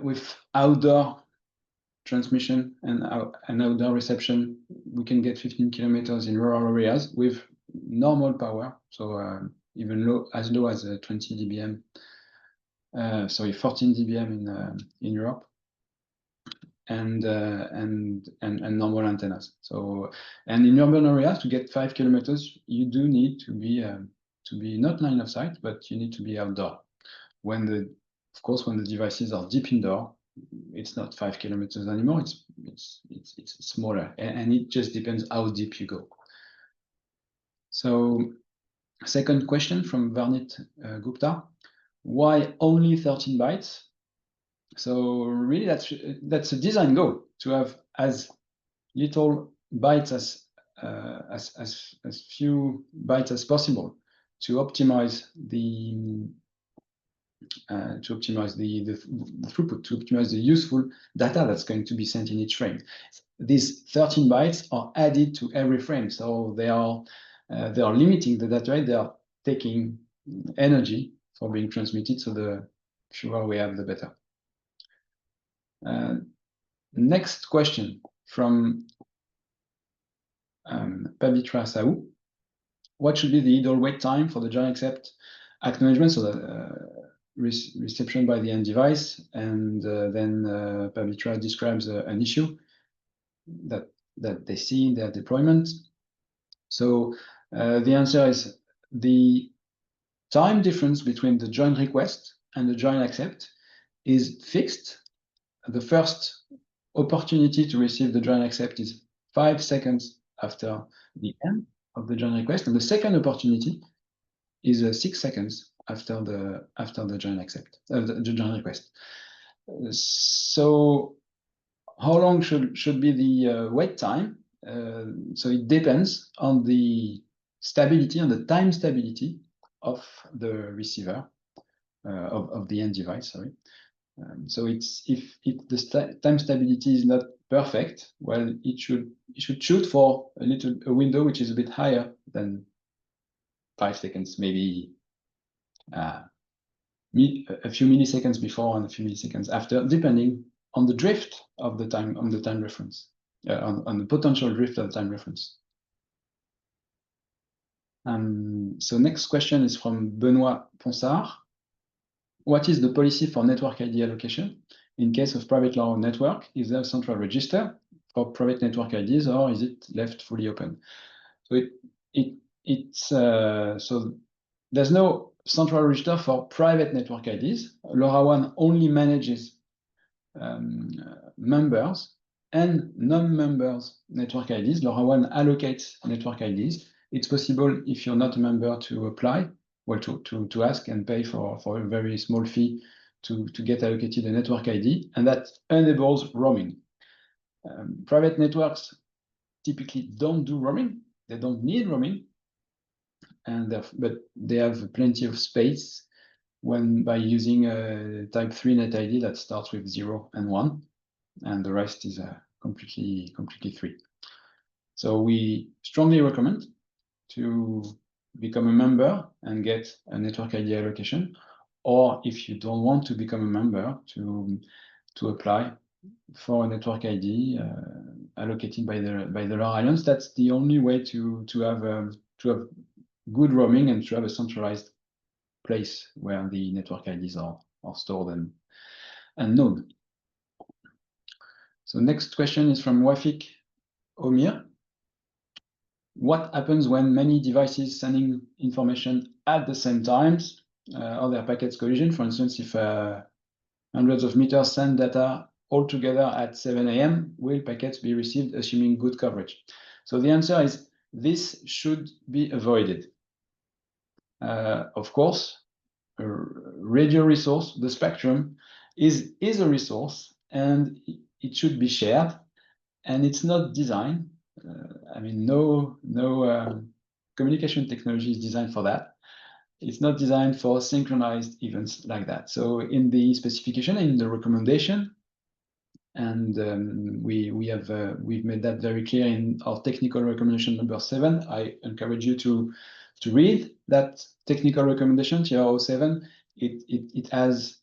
with outdoor transmission and outdoor reception, we can get 15 kilometers in rural areas with normal power. So even as low as 20 dBm, sorry, 14 dBm in Europe, and normal antennas. So, and in urban areas, to get 5 kilometers, you do need to be not line of sight, but you need to be outdoor. Of course, when the devices are deep indoor, it's not 5 kilometers anymore. It's smaller, and it just depends how deep you go. So, second question from Varnit Gupta: why only 13 bytes? So really, that's a design goal, to have as little bytes as few bytes as possible to optimize the throughput, to optimize the useful data that's going to be sent in each frame. These 13 bytes are added to every frame, so they are limiting the data rate. They are taking energy for being transmitted, so the fewer we have, the better. Next question from Pavitra Sahu: what should be the ideal wait time for the join accept acknowledgement, so that reception by the end device? And then Pavitra describes an issue that they see in their deployment. So the answer is the time difference between the join request and the join accept is fixed. The first opportunity to receive the join accept is 5 seconds after the end of the join request, and the second opportunity is 6 seconds after the join accept, the join request. So how long should be the wait time? So it depends on the stability, on the time stability of the receiver, of the end device, sorry. So it's if the time stability is not perfect, well, it should shoot for a window which is a bit higher than 5 seconds, maybe a few milliseconds before and a few milliseconds after, depending on the drift of the time, on the time reference, on the potential drift of the time reference. So next question is from Benoit Ponsard: what is the policy for network ID allocation in case of private LoRa network? Is there a central register for private network IDs, or is it left fully open? So so there's no central register for private network IDs. LoRaWAN only manages members and non-members network IDs. LoRaWAN allocates network IDs. It's possible, if you're not a member, to apply, well, to ask and pay for a very small fee to get allocated a network ID, and that enables roaming. Private networks typically don't do roaming. They don't need roaming, but they have plenty of space by using a type 3 net ID that starts with 0 and 1, and the rest is completely free. So we strongly recommend to become a member and get a network ID allocation, or if you don't want to become a member, to apply for a network ID allocated by the LoRa Alliance. That's the only way to have good roaming and to have a centralized place where the network IDs are stored and known. So next question is from Wafik Omir: what happens when many devices sending information at the same time? Are there packets collision? For instance, if hundreds of meters send data all together at 7 AM, will packets be received assuming good coverage? So the answer is this should be avoided. Of course, radio resource, the spectrum, is a resource, and it should be shared, and it's not designed. I mean, no communication technology is designed for that. It's not designed for synchronized events like that. So in the specification, in the recommendation, and we've made that very clear in our technical recommendation number 7. I encourage you to read that technical recommendation, TR07. It has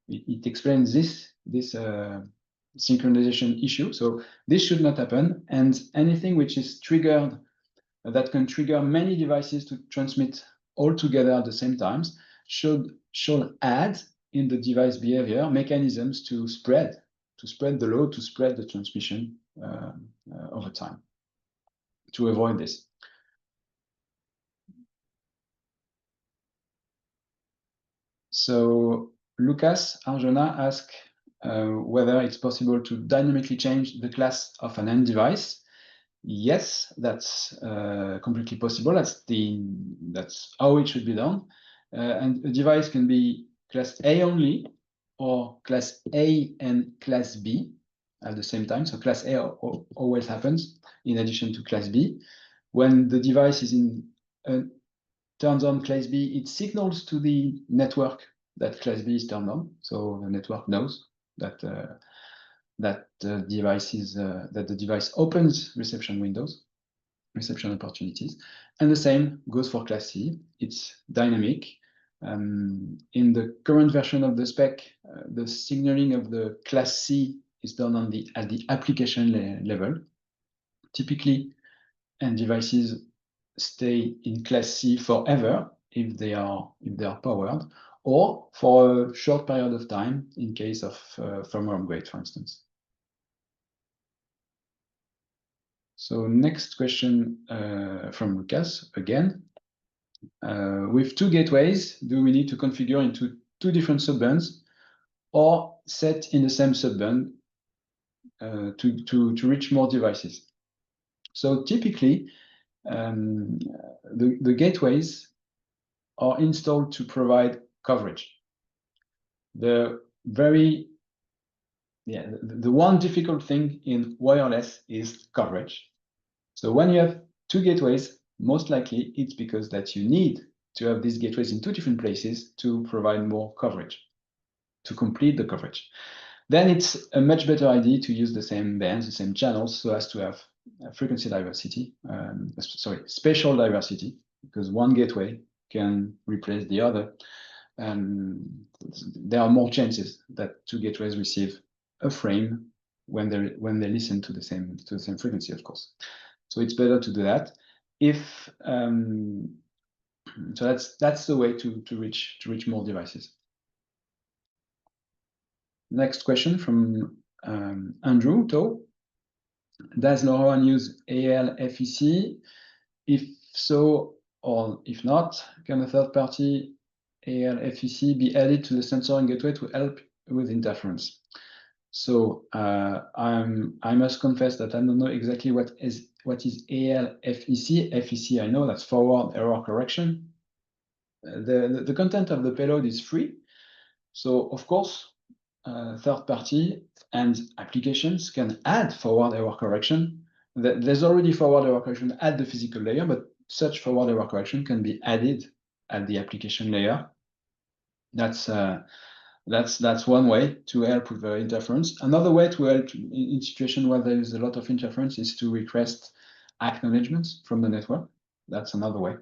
it explains this synchronization issue. So this should not happen, and anything which is triggered that can trigger many devices to transmit all together at the same time should add in the device behavior mechanisms to spread the load, to spread the transmission over time, to avoid this. So Lucas Arjona asked whether it's possible to dynamically change the class of an end device. Yes, that's completely possible. That's how it should be done. And a device can be class A only, or class A and class B at the same time. So class A always happens in addition to class B. When the device is turns on class B, it signals to the network that class B is turned on. So the network knows that that the device opens reception windows, reception opportunities. And the same goes for class C. It's dynamic. In the current version of the spec, the signaling of the class C is done at the application level. Typically, end devices stay in class C forever if they are powered, or for a short period of time in case of firmware upgrade, for instance. So next question from Lucas again. With 2 gateways, do we need to configure into 2 different subbands or set in the same subband to reach more devices? So typically, the gateways are installed to provide coverage. The one difficult thing in wireless is coverage. So when you have 2 gateways, most likely it's because that you need to have these gateways in 2 different places to provide more coverage, to complete the coverage. Then it's a much better idea to use the same bands, the same channels, so as to have frequency diversity, spatial diversity, because one gateway can replace the other. There are more chances that 2 gateways receive a frame when they listen to the same frequency, of course. So it's better to do that. If so, that's the way to reach more devices. Next question from Andrew To. Does LoRaWAN use AL FEC? If so, or if not, can a third-party AL FEC be added to the sensor gateway to help with interference? So I must confess that I don't know exactly what is AL FEC. FEC, I know that's forward error correction. The content of the payload is free, so of course third party and applications can add forward error correction. There's already forward error correction at the physical layer, but such forward error correction can be added at the application layer. That's one way to help with interference. Another way to help in situation where there is a lot of interference is to request acknowledgements from the network. That's another way.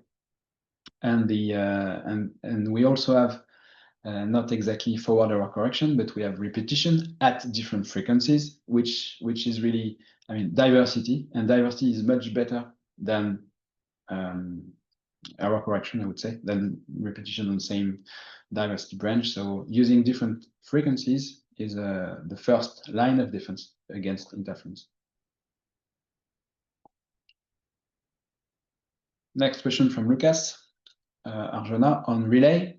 And we also have not exactly forward error correction, but we have repetition at different frequencies, which is really, I mean, diversity, and diversity is much better than error correction, I would say, than repetition on the same diversity branch. So using different frequencies is the first line of defense against interference. Next question from Lucas Arjona on relay.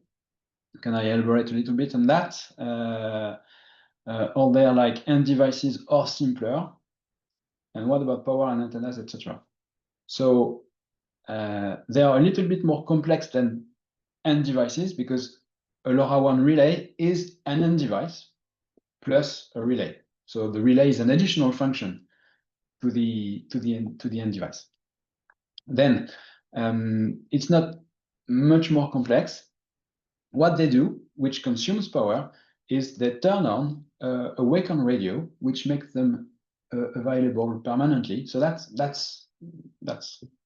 Can I elaborate a little bit on that? Are there like end devices or simpler? And what about power and antennas, etc.? So they are a little bit more complex than end devices because a LoRaWAN relay is an end device plus a relay. So the relay is an additional function to the end device. Then it's not much more complex. What they do, which consumes power, is they turn on a wake-on radio, which makes them available permanently. So that's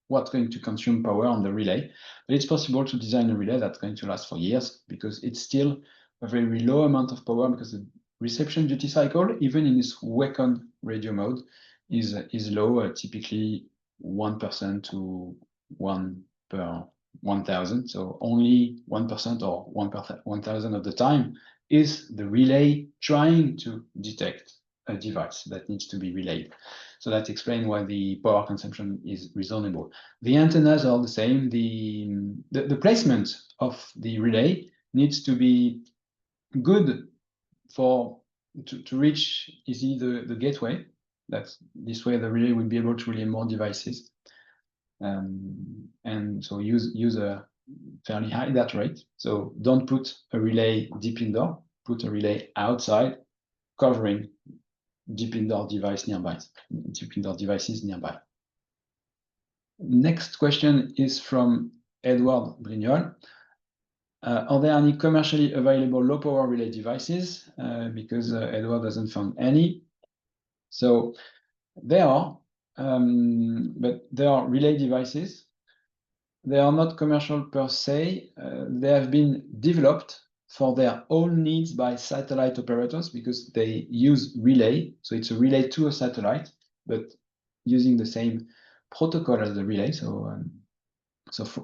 what's going to consume power on the relay. But it's possible to design a relay that's going to last for years because it's still a very low amount of power because the reception duty cycle, even in this wake-on radio mode, is low, typically 1% to 1 per 1,000. So only 1% or 1 per 1,000 of the time is the relay trying to detect a device that needs to be relayed. So that explains why the power consumption is reasonable. The antennas are the same. The placement of the relay needs to be good to reach easy the gateway. That's this way the relay will be able to relay more devices. And so use a fairly high data rate. So don't put a relay deep indoor, put a relay outside, covering deep indoor devices nearby. Next question is from Edward Brignol. Are there any commercially available low power relay devices? Because Edward hasn't found any. So there are, but there are relay devices. They are not commercial per se. They have been developed for their own needs by satellite operators because they use relay. So it's a relay to a satellite, but using the same protocol as the relay. So,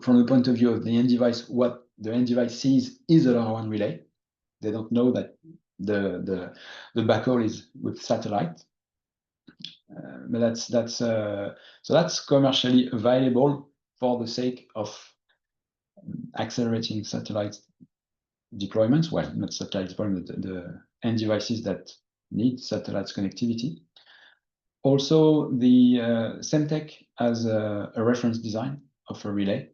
from the point of view of the end device, what the end device sees is a LoRaWAN relay. They don't know that the backhaul is with satellite. But that's commercially available for the sake of accelerating satellite deployments. Well, not satellite deployment, the end devices that need satellite connectivity. Also, the Semtech has a reference design of a relay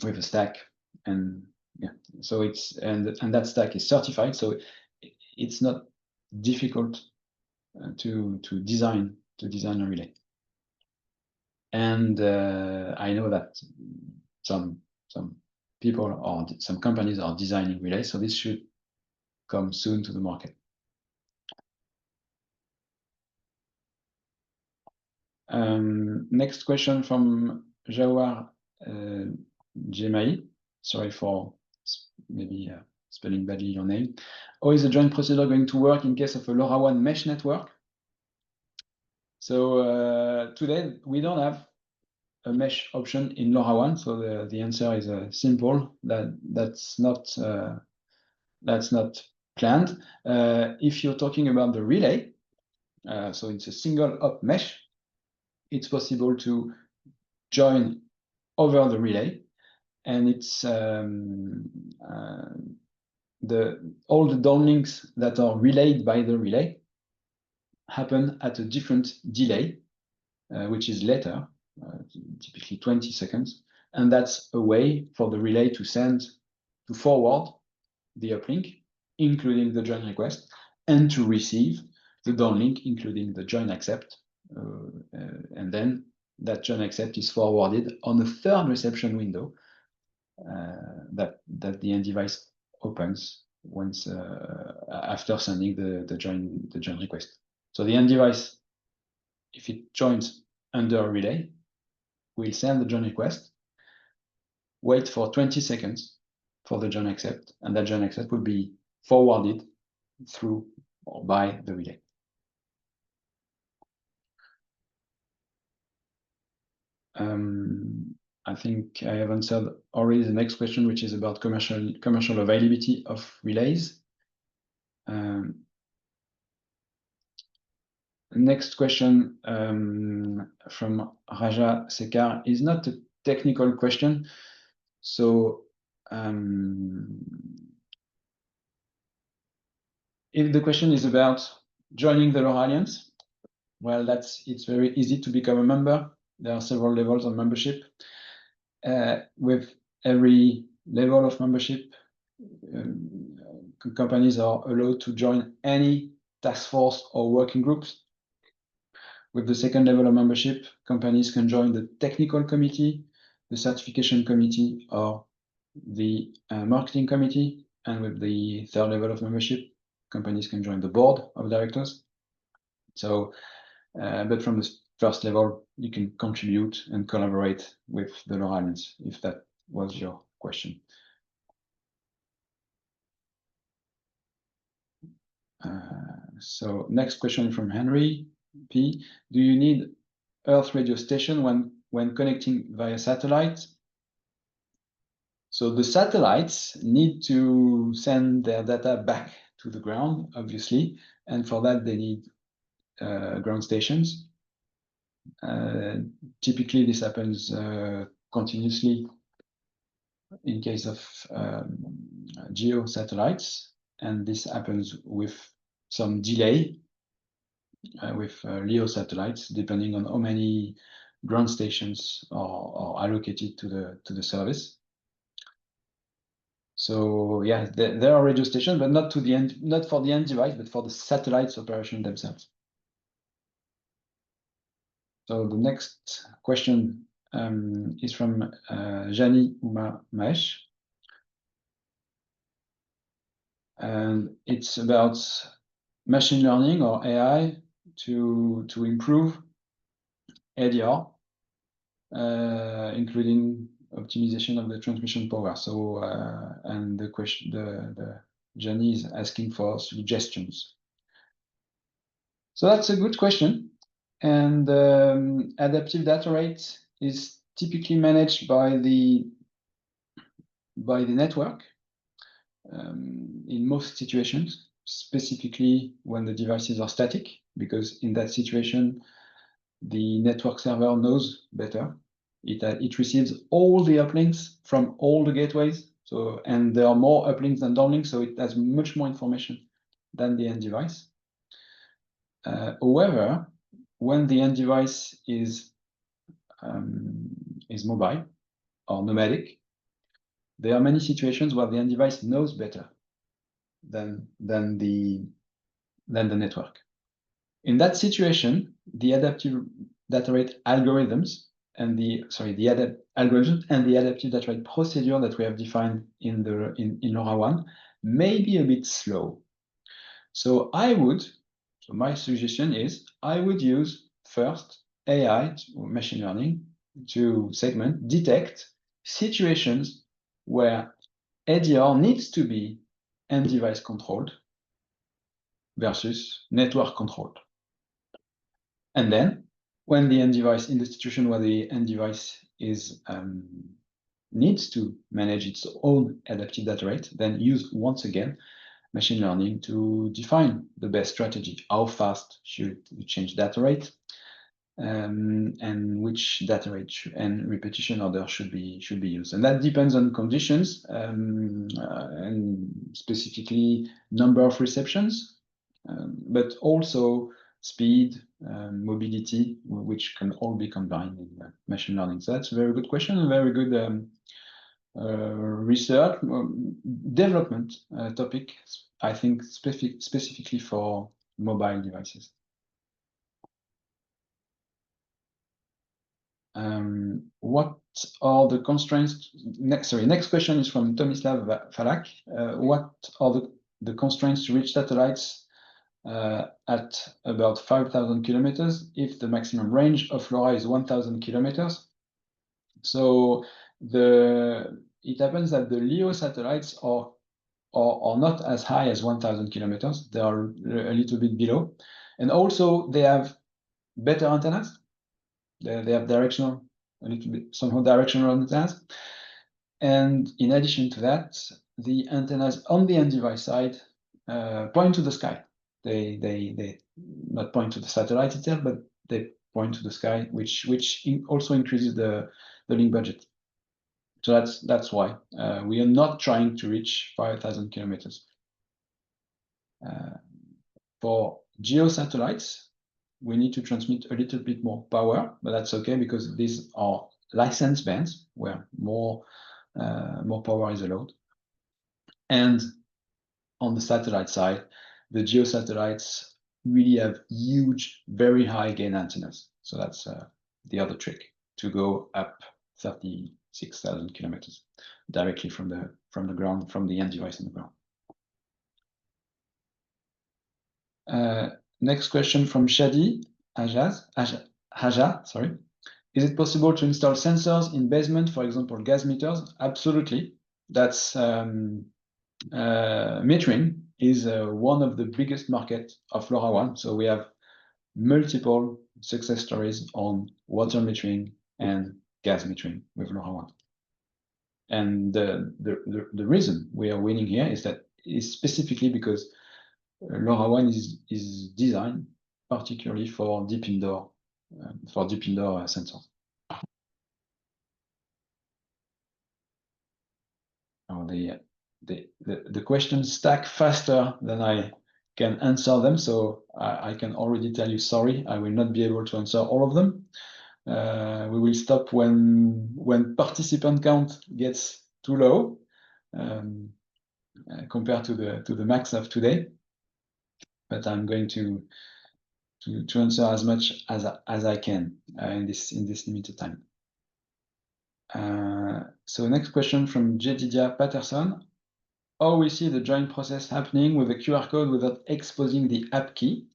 with a stack, and yeah, so it's and that stack is certified, so it's not difficult to design a relay. And I know that some people or some companies are designing relays, so this should come soon to the market. Next question from Jawar Jemai. Sorry for maybe spelling badly your name. How is the joint procedure going to work in case of a LoRaWAN mesh network? So today we don't have a mesh option in LoRaWAN, so the answer is simple. That's not planned. If you're talking about the relay, so it's a single hop mesh, it's possible to join over the relay, and it's all the downlinks that are relayed by the relay happen at a different delay, which is later, typically 20 seconds, and that's a way for the relay to forward the uplink, including the join request, and to receive the downlink, including the join accept, and then that join accept is forwarded on the third reception window that the end device opens once after sending the join request. So the end device, if it joins under a relay, will send the join request, wait for 20 seconds for the join accept, and that join accept will be forwarded through or by the relay. I think I have answered already the next question, which is about commercial availability of relays. Next question from Raja Sekar is not a technical question. So if the question is about joining the LoRa Alliance, well, it's very easy to become a member. There are several levels of membership. with every level of membership, companies are allowed to join any task force or working groups. With the second level of membership, companies can join the technical committee, the certification committee, or the marketing committee. And with the third level of membership, companies can join the board of directors. So, but from the first level, you can contribute and collaborate with the LoRa Alliance, if that was your question. So next question from Henry P. Do you need Earth radio station when connecting via satellite? So the satellites need to send their data back to the ground, obviously, and for that they need ground stations. Typically, this happens continuously in case of geo satellites, and this happens with some delay with LEO satellites, depending on how many ground stations are allocated to the service. So yeah, there are radio stations, but not to the end, not for the end device, but for the satellites operation themselves. So the next question is from Jani Mahesh. And it's about machine learning or AI to improve ADR, including optimization of the transmission power. So and the question, the Jani is asking for suggestions. So that's a good question. And adaptive data rate is typically managed by the network in most situations, specifically when the devices are static, because in that situation, the network server knows better. It receives all the uplinks from all the gateways. So, and there are more uplinks than downlinks, so it has much more information than the end device. However, when the end device is mobile or nomadic, there are many situations where the end device knows better than the network. In that situation, the adaptive data rate algorithms and the algorithms and the adaptive data rate procedure that we have defined in LoRaWAN may be a bit slow. So my suggestion is I would use first AI, machine learning, to detect situations where ADR needs to be end device controlled versus network controlled. And then when the end device, in the situation where the end device needs to manage its own adaptive data rate, then use once again machine learning to define the best strategy. How fast should you change data rate, and which data rate and repetition order should be used. And that depends on conditions and specifically number of receptions, but also speed, mobility, which can all be combined in machine learning. So that's a very good question, a very good research development topic, I think specifically for mobile devices. What are the constraints? Next question is from Tomislav Falak. What are the constraints to reach satellites at about 5,000 kilometers if the maximum range of LoRa is 1,000 kilometers? So it happens that the LEO satellites are not as high as 1,000 kilometers. They are a little bit below. And also they have better antennas. They have somehow directional antennas. And in addition to that, the antennas on the end device side point to the sky. They not point to the satellite itself, but they point to the sky, which also increases the link budget. So that's why we are not trying to reach 5,000 kilometers. For geo satellites, we need to transmit a little bit more power, but that's okay because these are licensed bands where more power is allowed. And on the satellite side, the geo satellites really have huge, very high gain antennas. So that's the other trick, to go up 36,000 kilometers directly from the ground, from the end device on the ground. Next question from Shadi Haja, sorry. Is it possible to install sensors in basement, for example, gas meters? Absolutely. That's metering is one of the biggest market of LoRaWAN. So we have multiple success stories on water metering and gas metering with LoRaWAN. And the reason we are winning here is specifically because LoRaWAN is designed particularly for deep indoor sensors. Oh, the questions stack faster than I can answer them, so I can already tell you, sorry, I will not be able to answer all of them. We will stop when participant count gets too low compared to the max of today. But I'm going to answer as much as I can in this limited time. So next question from Jedidia Patterson. How we see the join process happening with the QR code without exposing the app key?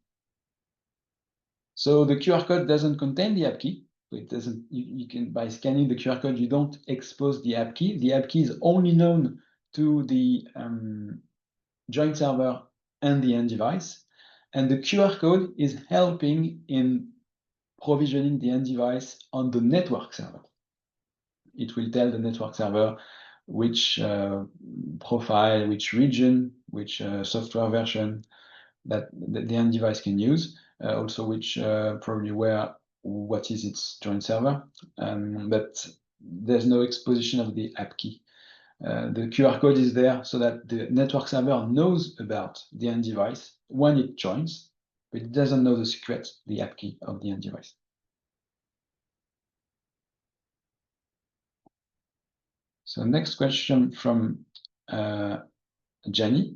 So the QR code doesn't contain the app key. It doesn't. You can, by scanning the QR code, you don't expose the app key. The app key is only known to the join server and the end device, and the QR code is helping in provisioning the end device on the network server. It will tell the network server which profile, which region, which software version that the end device can use, also which probably what is its joint server, but there's no exposition of the app key. The QR code is there so that the network server knows about the end device when it joins, but it doesn't know the secret, the app key of the end device. So next question from Jani,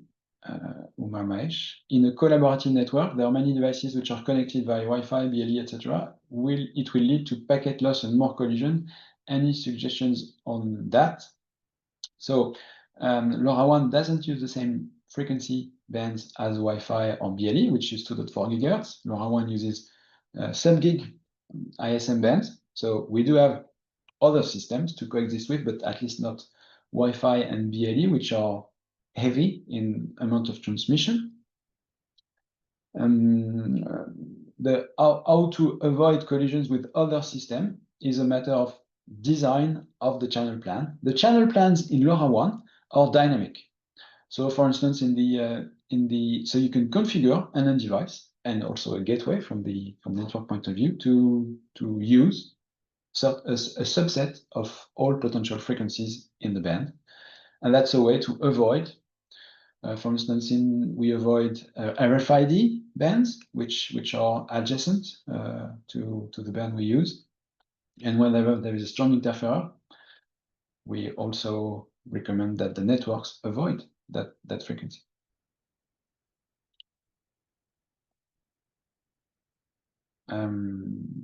Umar Mahesh. In a collaborative network, there are many devices which are connected via Wi-Fi, BLE, etc. It will lead to packet loss and more collision. Any suggestions on that? So LoRaWAN doesn't use the same frequency bands as Wi-Fi or BLE, which is 2.4 gigahertz. LoRaWAN uses sub-gig ISM bands. So we do have other systems to coexist with, but at least not Wi-Fi and BLE, which are heavy in amount of transmission. How to avoid collisions with other systems is a matter of design of the channel plan. The channel plans in LoRaWAN are dynamic. So for instance, so you can configure an end device and also a gateway from the network point of view to use a subset of all potential frequencies in the band. And that's a way to avoid, for instance, we avoid RFID bands, which are adjacent to the band we use. And whenever there is a strong interferer, we also recommend that the networks avoid that frequency.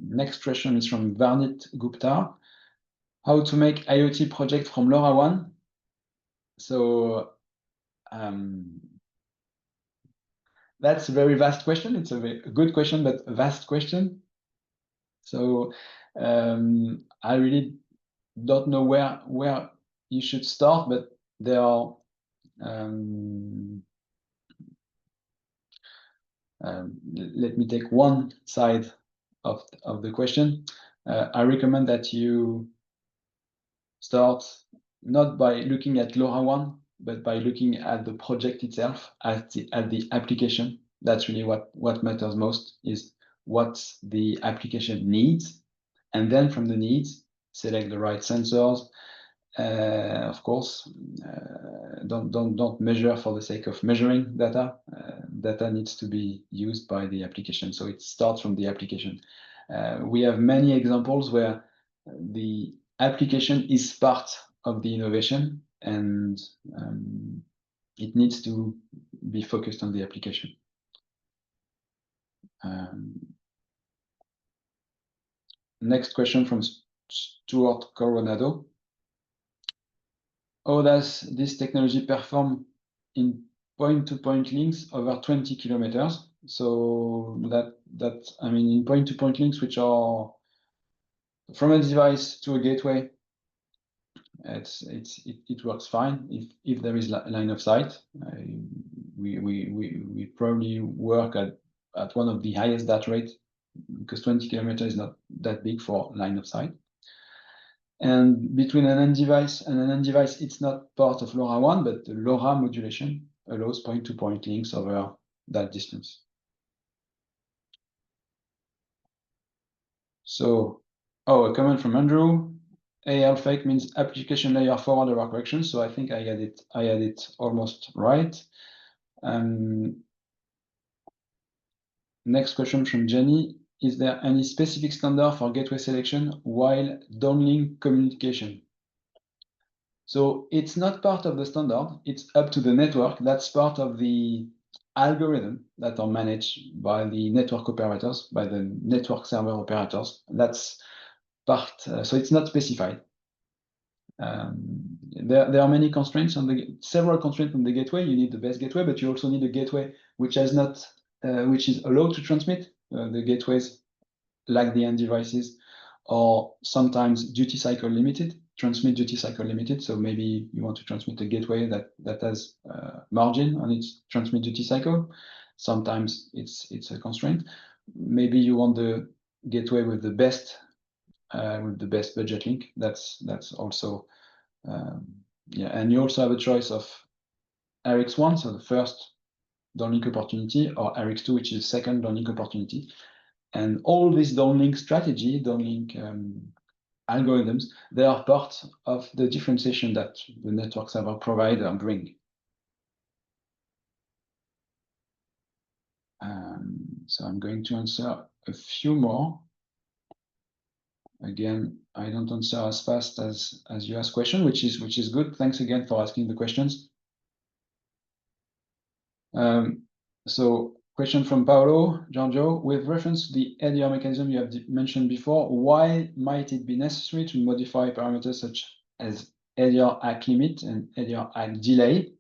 Next question is from Varnit Gupta. How to make IoT project from LoRaWAN? So that's a very vast question. It's a very good question, but a vast question. So I really don't know where you should start, but there are let me take one side of the question. I recommend that you start not by looking at LoRaWAN, but by looking at the project itself, at the application. That's really what matters most, is what the application needs. And then from the needs, select the right sensors. Of course, don't measure for the sake of measuring data. Data needs to be used by the application. So it starts from the application. We have many examples where the application is part of the innovation, and it needs to be focused on the application. Next question from Stuart Coronado. How does this technology perform in point-to-point links over 20 kilometers? So that I mean, in point-to-point links, which are from a device to a gateway, it works fine if there is line of sight. We probably work at one of the highest data rate, because 20 kilometers is not that big for line of sight. And between an end device and an end device, it's not part of LoRaWAN, but the LoRa modulation allows point-to-point links over that distance. So, a comment from Andrew. AL fake means application layer forward error correction. So I think I had it almost right. Next question from Jenny. Is there any specific standard for gateway selection while downlink communication? So it's not part of the standard. It's up to the network. That's part of the algorithm that are managed by the network operators, by the network server operators. That's part, so it's not specified. There are many constraints several constraints on the gateway. You need the best gateway, but you also need a gateway which is allowed to transmit. The gateways, like the end devices, or sometimes duty cycle limited, transmit duty cycle limited. So maybe you want to transmit a gateway that has margin on its transmit duty cycle. Sometimes it's a constraint. Maybe you want the gateway with the best budget link. That's also and you also have a choice of RX1, so the first downlink opportunity, or RX2, which is second downlink opportunity. And all these downlink strategy, downlink algorithms, they are part of the differentiation that the network server provider bring. So I'm going to answer a few more. Again, I don't answer as fast as you ask questions, which is good. Thanks again for asking the questions. So question from Paolo Giorgio. With reference to the LDR mechanism you have mentioned before, why might it be necessary to modify parameters such as LDR ACK limit and LDR ACK delay?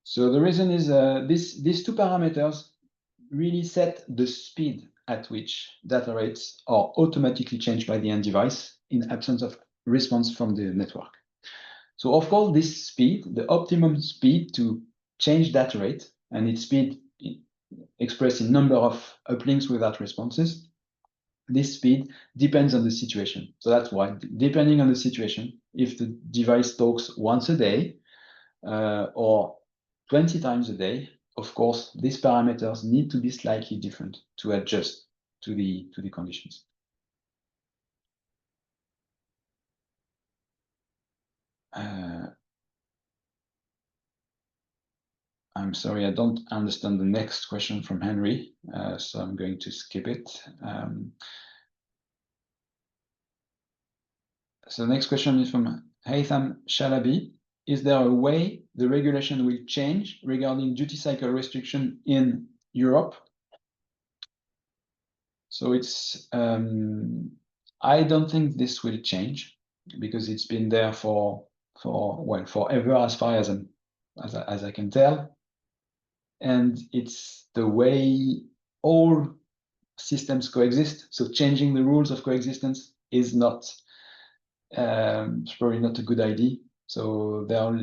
So the reason is these two parameters really set the speed at which data rates are automatically changed by the end device in absence of response from the network. So of course, this speed, the optimum speed to change data rate, and its speed expressed in number of uplinks without responses, this speed depends on the situation. So that's why, depending on the situation, if the device talks once a day or 20 times a day, of course, these parameters need to be slightly different to adjust to the conditions. I'm sorry, I don't understand the next question from Henry, so I'm going to skip it. So the next question is from Haytham Shalabi. Is there a way the regulation will change regarding duty cycle restriction in Europe? So it's, I don't think this will change, because it's been there for forever, as far as I can tell. And it's the way all systems coexist. So changing the rules of coexistence is not, it's probably not a good idea. So there are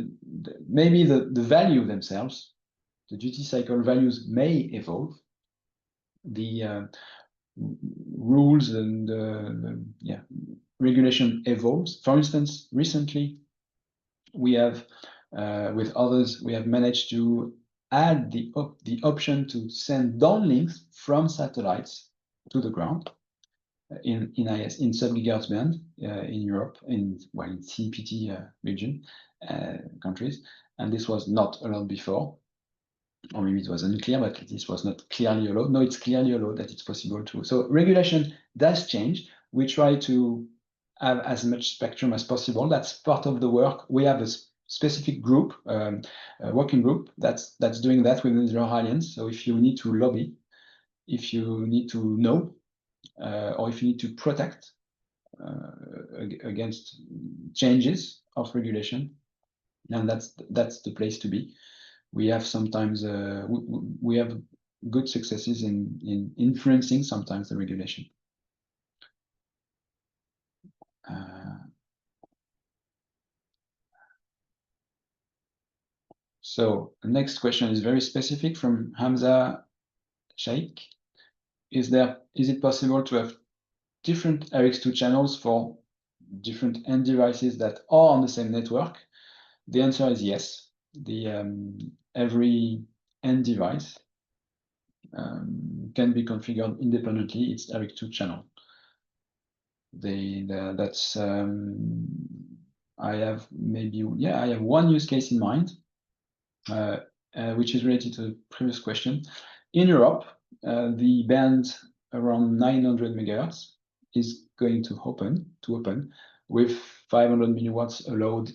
maybe the value themselves, the duty cycle values may evolve. The rules and regulation evolves. For instance, recently we have with others we have managed to add the option to send downlinks from satellites to the ground in sub-gigahertz band in Europe, in CPT region countries, and this was not allowed before, or maybe it was unclear, but this was not clearly allowed. No, it's clearly allowed that it's possible to. So regulation does change. We try to have as much spectrum as possible. That's part of the work. We have a specific group, a working group that's doing that within the LoRa Alliance. So if you need to lobby, if you need to know, or if you need to protect against changes of regulation, and that's the place to be. We have sometimes we have good successes in influencing sometimes the regulation. So the next question is very specific from Hamza Sheikh. Is it possible to have different RX2 channels for different end devices that are on the same network? The answer is yes. Every end device can be configured independently. It's RX2 channel. That's I have one use case in mind, which is related to the previous question. In Europe, the band around 900 megahertz is going to open with 500 milliwatts allowed.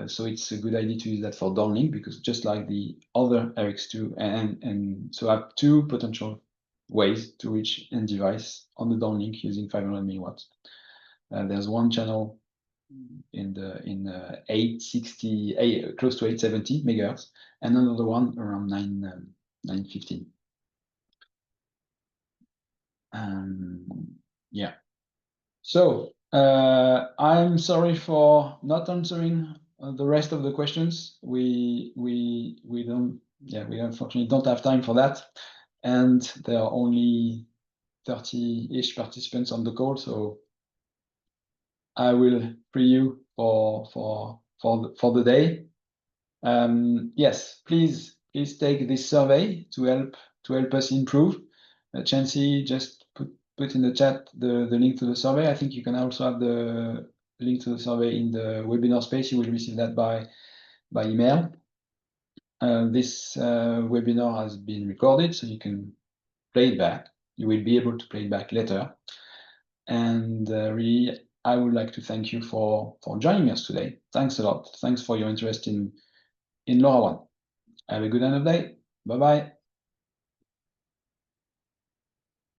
So it's a good idea to use that for downlink, because just like the other RX2, and so I have two potential ways to reach end device on the downlink using 500 milliwatts. There's one channel in 860, close to 870 megahertz, and another one around 915. Yeah. So I'm sorry for not answering the rest of the questions. We unfortunately don't have time for that, and there are only 30-ish participants on the call, so I will free you for the day. Yes, please take this survey to help us improve. Chansey, just put in the chat the link to the survey. I think you can also have the link to the survey in the webinar space. You will receive that by email. This webinar has been recorded, so you can play it back. You will be able to play it back later. And really, I would like to thank you for joining us today. Thanks a lot. Thanks for your interest in LoRaWAN. Have a good end of day. Bye-bye.